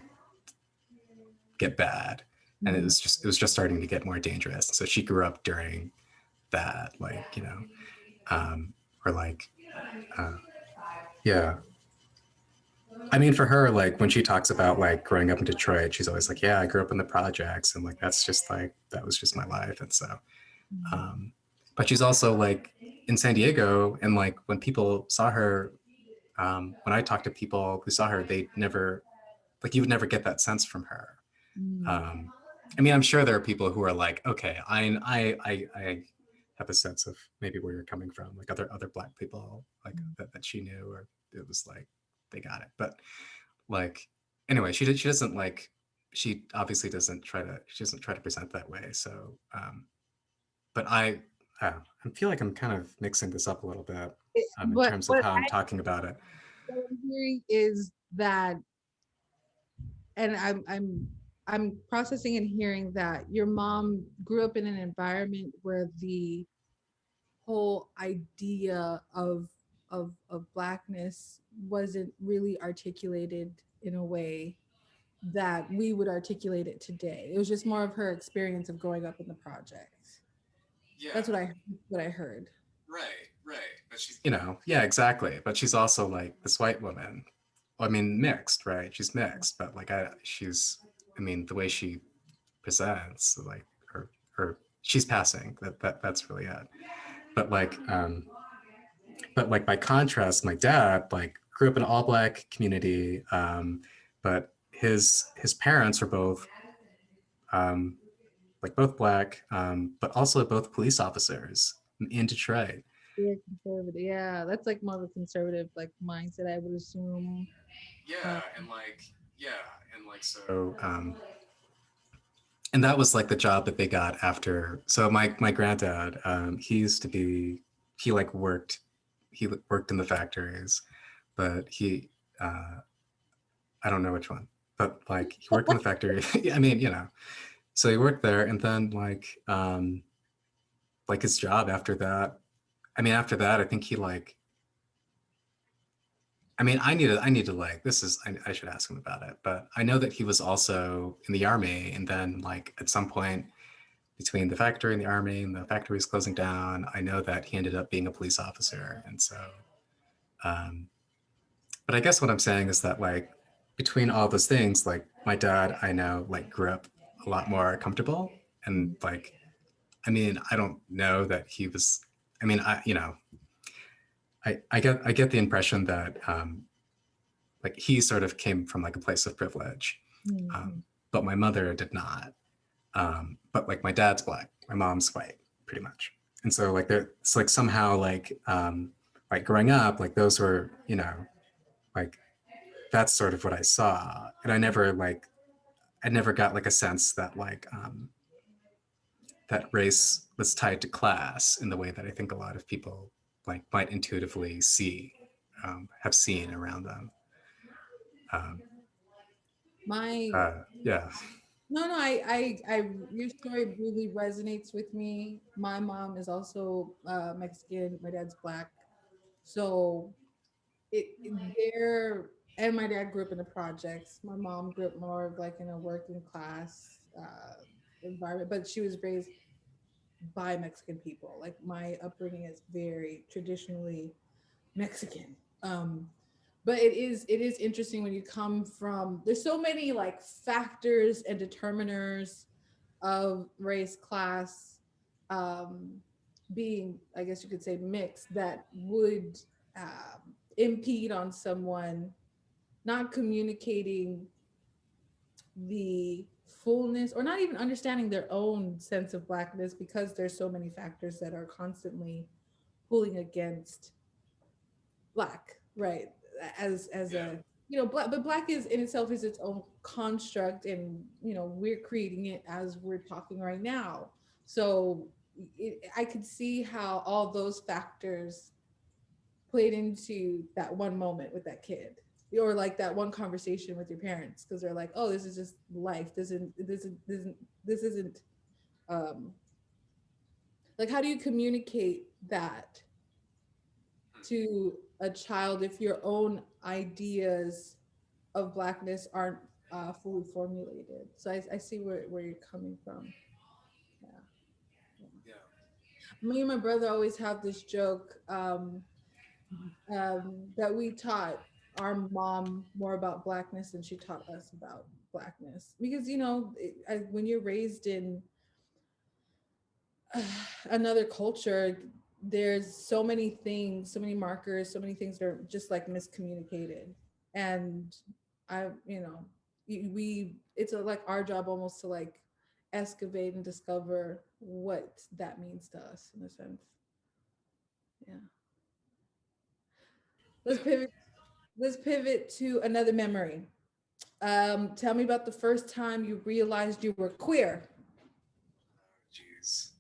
get bad, and Mm. it was just starting to get more dangerous. So she grew up during that, like, or like, uh, yeah. I mean, for her, like when she talks about like growing up in Detroit, she's always like, yeah, I grew up in the projects, and like that's just like, that was just my life. And so, um, but she's also like in San Diego, and like when people saw her, when I talked to people who saw her, they never, like, you would never get that sense from her. Mm. Um, I mean, I'm sure there are people who are like, okay, I have a sense of maybe where you're coming from, like other Black people like that she knew, or it was like they got it. But like, anyway, she doesn't like, she obviously doesn't try to, she doesn't try to present that way. So but I feel like I'm kind of mixing this up a little bit in But terms of what how I'm talking about it. I'm hearing is that, and I'm processing and hearing that your mom grew up in an environment where the whole idea of blackness wasn't really articulated in a way that we would articulate it today. It was just more of her experience of growing up in the projects. Yeah. That's what I heard. Right, right. But she's, yeah, exactly. But she's also like this white woman. Well, I mean, mixed, right? She's mixed, but like I mean, the way she presents, like her, she's passing. That's really it. But like by contrast, my dad like grew up in an all black community, but his parents were both um, like both black, but also both police officers in Detroit. Yeah, conservative. Yeah, that's like more of a conservative like mindset, I would assume. Yeah, and like so and that was like the job that they got after. So my granddad, he used to be he like worked he worked in the factories, but he I don't know which one, but like he worked in the factory. I mean, so he worked there, and then like his job after that. I mean, after that, I think he like I mean, I need to like, this is, I should ask him about it, but I know that he was also in the army. And then like at some point between the factory and the army and the factory was closing down, I know that he ended up being a police officer. And so, um, but I guess what I'm saying is that like between all those things, like my dad, I know like grew up a lot more comfortable. And like, I mean, I don't know that he was, I mean, I get the impression that like he sort of came from like a place of privilege, Mhm. but my mother did not. But like my dad's black, my mom's white, pretty much, and so like it's like somehow like growing up, like those were like that's sort of what I saw, and I never got like a sense that that race was tied to class in the way that I think a lot of people like might intuitively see have seen around them. Um, My yeah. No, no, your story really resonates with me. My mom is also Mexican. My dad's black, so there. And my dad grew up in the projects. My mom grew up more of like in a working class environment, but she was raised by Mexican people. Like my upbringing is very traditionally Mexican. But it is interesting when you come from, there's so many like factors and determiners of race, class, um, being, I guess you could say, mixed, that would impede on someone not communicating the fullness or not even understanding their own sense of blackness, because there's so many factors that are constantly pulling against black, right? As Yeah. a, black, but black is in itself is its own construct, and we're creating it as we're talking right now. So I could see how all those factors played into that one moment with that kid, or like that one conversation with your parents, because they're like, oh, this is just life. This isn't um like, how do you communicate that to a child if your own ideas of blackness aren't fully formulated? So I see where you're coming from. Yeah, yeah. Yeah. Me and my brother always have this joke, that we taught our mom more about blackness than she taught us about blackness, because when you're raised in another culture, there's so many things, so many markers, so many things that are just like miscommunicated. And I, we, it's like our job almost to like excavate and discover what that means to us in a sense. Yeah. Let's Yeah. pivot. Let's pivot to another memory. Tell me about the first time you realized you were queer. Jeez.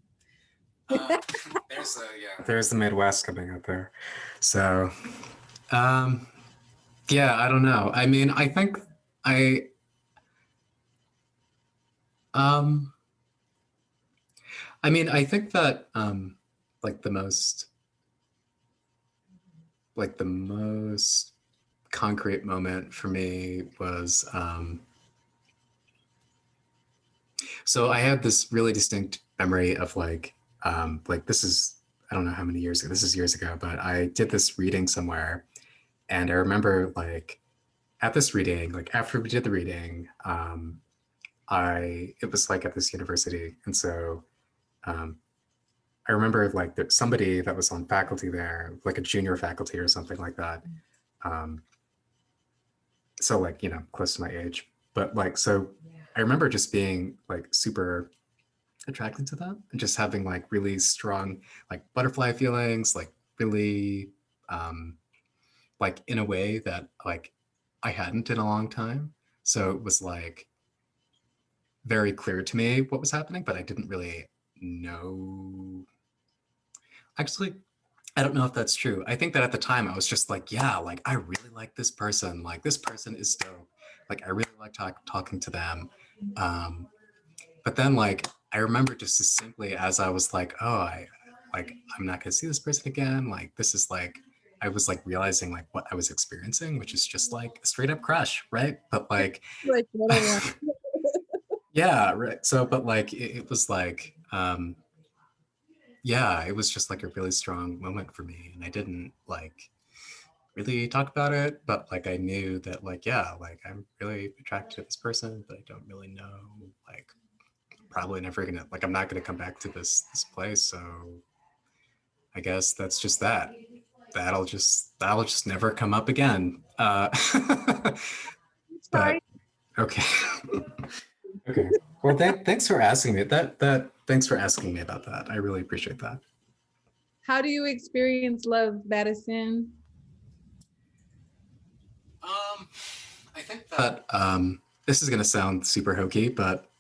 There's the Midwest coming up there. So, yeah, I don't know. I mean, I think I, um, I mean, I think that, like the most concrete moment for me was, so I had this really distinct memory of like this is, I don't know how many years ago, this is years ago, but I did this reading somewhere. And I remember like at this reading, like after we did the reading, it was like at this university. And so um, I remember like that somebody that was on faculty there, like a junior faculty or something like that. Um, so like, you know, close to my age. But like, so I remember just being like super attracted to them and just having like really strong like butterfly feelings, like really like in a way that like I hadn't in a long time. So it was like very clear to me what was happening, but I didn't really know. Actually, I don't know if that's true. I think that at the time I was just like, yeah, like I really like this person. Like this person is dope. Like I really like talking to them. Um, but then like I remember just as simply as I was like, oh, I'm not gonna see this person again. Like this is like I was like realizing like what I was experiencing, which is just like a straight up crush, right? But like Like what I want. yeah, right. So but like it was like yeah, it was just like a really strong moment for me. And I didn't like really talk about it, but like I knew that like, yeah, like I'm really attracted to this person, but I don't really know like probably never gonna like I'm not gonna come back to this place. So I guess that's just that. That'll just never come up again. Try. But okay. Okay. Well, thanks for asking me. Thanks for asking me about that. I really appreciate that. How do you experience love, Madison? I think that this is gonna sound super hokey, but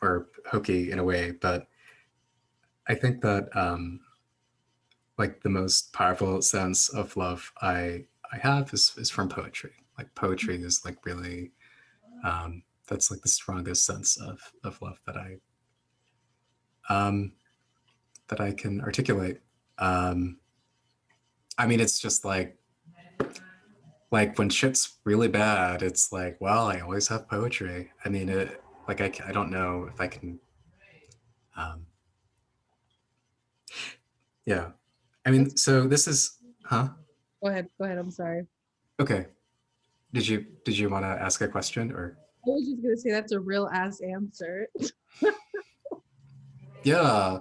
or hokey in a way, but I think that like the most powerful sense of love I have is from poetry. Like poetry is like really that's like the strongest sense of love um, that I can articulate. Um, I mean, it's just like when shit's really bad, it's like, well, I always have poetry. I mean, it like I don't know if I can. Um, yeah, I That's, mean, so this is, huh? go ahead. Go ahead. I'm sorry. Okay. Did you want to ask a question or? I was just gonna say that's a real ass answer. Yeah,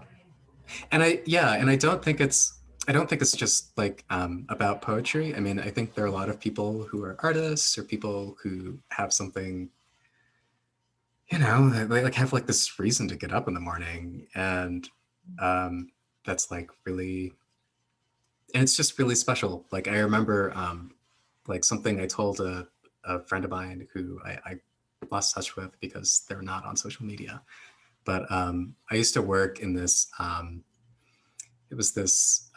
and I don't think it's just like about poetry. I mean, I think there are a lot of people who are artists or people who have something, you know, they like have like this reason to get up in the morning, and that's like really, and it's just really special. Like I remember like something I told a friend of mine who I lost touch with because they're not on social media. But I used to work in this. It was this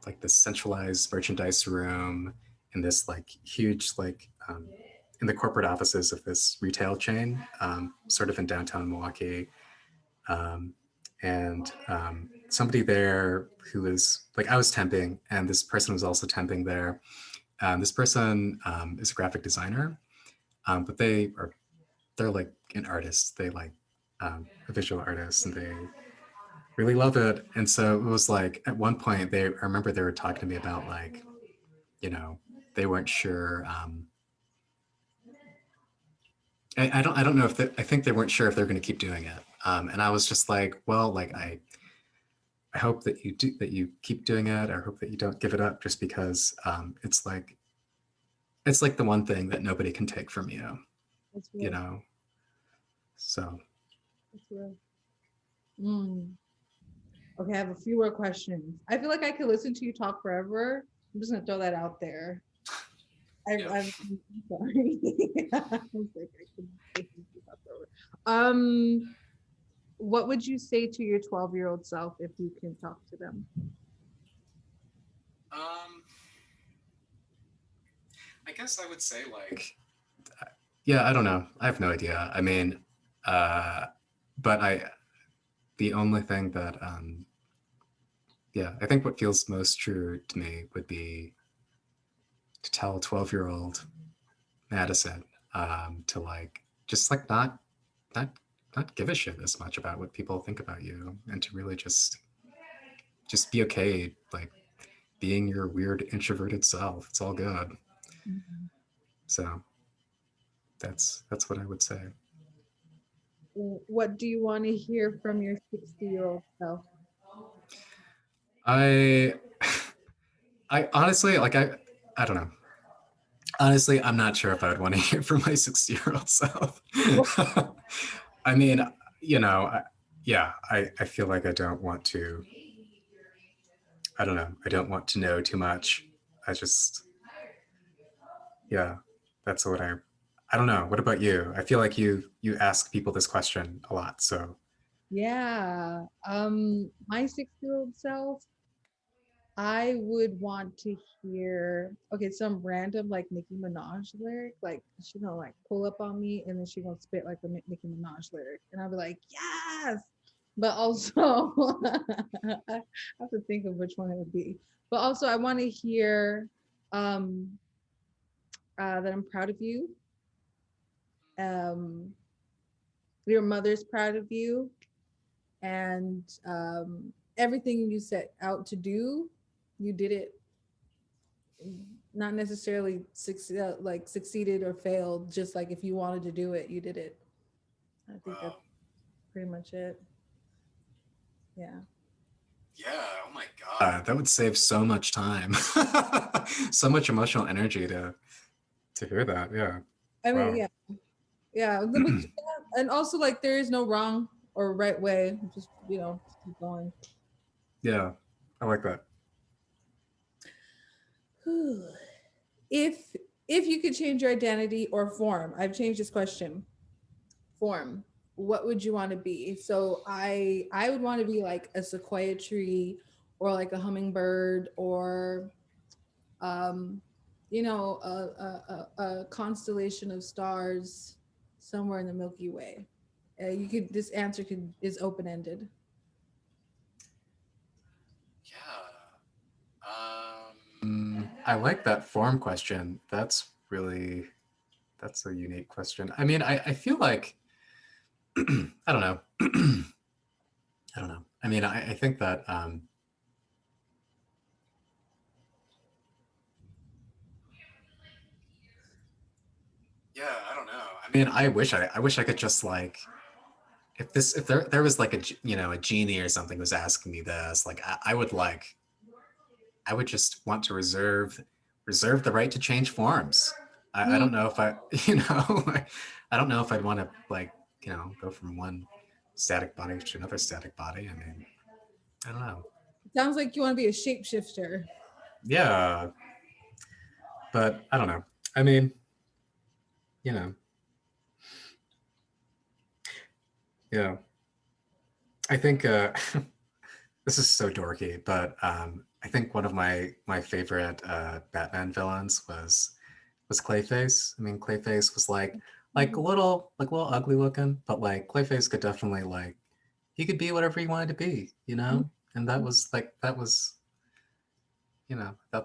like this centralized merchandise room in this like huge like in the corporate offices of this retail chain, sort of in downtown Milwaukee. Um, and somebody there who was like I was temping, and this person was also temping there. This person is a graphic designer, but they're like an artist. They like a visual artist, and they really love it. And so it was like at one point I remember they were talking to me about like, you know, they weren't sure. I don't know if I think they weren't sure if they're going to keep doing it. And I was just like, well, like I hope that you keep doing it. I hope that you don't give it up just because it's like the one thing that nobody can take from That's you real. know. So That's real. Mm. Okay, I have a few more questions. I feel like I could listen to you talk forever. I'm just gonna throw that out there. yeah. I'm sorry. I was like, I could listen to you talk forever. Um, what would you say to your 12-year-old self if you can talk to them? I guess I would say like, yeah, I don't know. I have no idea. I mean, but the only thing that, yeah, I think what feels most true to me would be to tell 12-year-old Madison to like, just like not, not give a shit as much about what people think about you, and to really just be okay, like being your weird introverted self. It's all good. Mhm. So that's what I would say. What do you want to hear from your 60-year-old self? I I honestly like I don't know. Honestly, I'm not sure if I would want to hear from my 60-year-old self. I mean, you know, yeah, I feel like I don't want to, I don't know, I don't want to know too much. I just, yeah, that's what I don't know. What about you? I feel like you ask people this question a lot. So, Yeah. My 6-year-old self, I would want to hear, okay, some random like Nicki Minaj lyric, like she gonna like pull up on me and then she gonna spit like a Nicki Minaj lyric, and I'll be like, yes. But also, I have to think of which one it would be. But also, I want to hear um, that I'm proud of you. Um, your mother's proud of you, and everything you set out to do, you did it. Not necessarily succeeded or failed, just like if you wanted to do it, you did it. I think that's wow. pretty much it. Yeah. Yeah, oh my God. That would save so much time. So much emotional energy to hear that. Yeah. I mean, Wow. yeah, yeah. And also, like, there is no wrong or right way. Just just keep going. Yeah. I like that. if if you could change your identity or form, I've changed this question. Form. What would you want to be? So I would want to be like a sequoia tree, or like a hummingbird, or um, a constellation of stars somewhere in the Milky Way. You could. This answer could is open ended. Yeah. I like that form question. That's a unique question. I mean, I feel like I don't know. I don't know. I mean, I think that yeah, I don't know. I mean, I wish I could just like, if there was like a genie or something was asking me this, like I would like, I would just want to reserve the right to change forms. I Mm, don't know if I, you know, I don't know if I'd want to like, go from one static body to another static body. I mean, I don't know. sounds like you want to be a shapeshifter. Yeah, but I don't know. I mean, you know, yeah. I think this is so dorky, but I think one of my favorite Batman villains was Clayface. I mean, Clayface was like a little ugly looking, but like Clayface could definitely like, he could be whatever he wanted to be, you know? And that was, I thought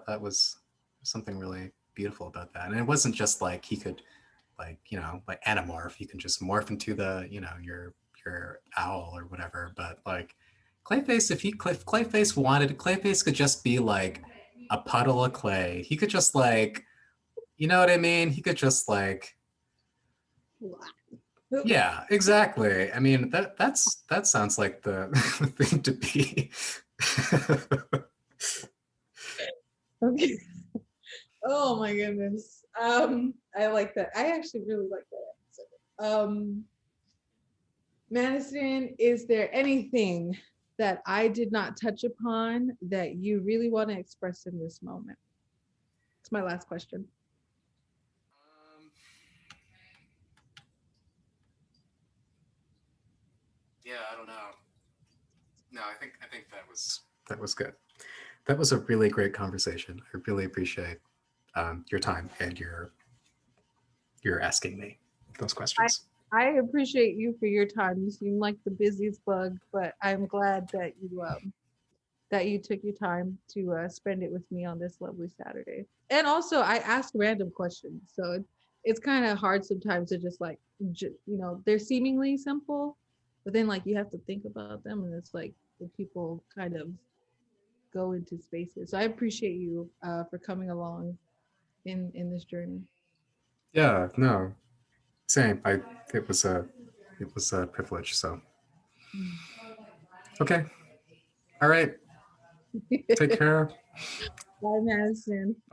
that was something really beautiful about that. And it wasn't just like he could like, like anamorph, you can just morph into the, your owl or whatever, but like Clayface, if Clayface wanted, Clayface could just be like a puddle of clay. He could just like, you know what I mean? He could just like, yeah, exactly. I mean, that sounds like the thing to be. Okay. Oh my goodness. I like that. I actually really like that answer. Madison, is there anything that I did not touch upon that you really want to express in this moment? It's my last question. Um, Yeah, I don't know. No, I think that was good. That was a really great conversation. I really appreciate your time and your asking me those I questions. I appreciate you for your time. You seem like the busiest bug, but I'm glad that you took your time to spend it with me on this lovely Saturday. And also, I ask random questions, so it's kind of hard sometimes to just like, you know, they're seemingly simple, but then like you have to think about them, and it's like the people kind of go into spaces. So I appreciate you for coming along in this journey. Yeah, no, same. It was a privilege. So okay, all right. Take care. Bye, Madison.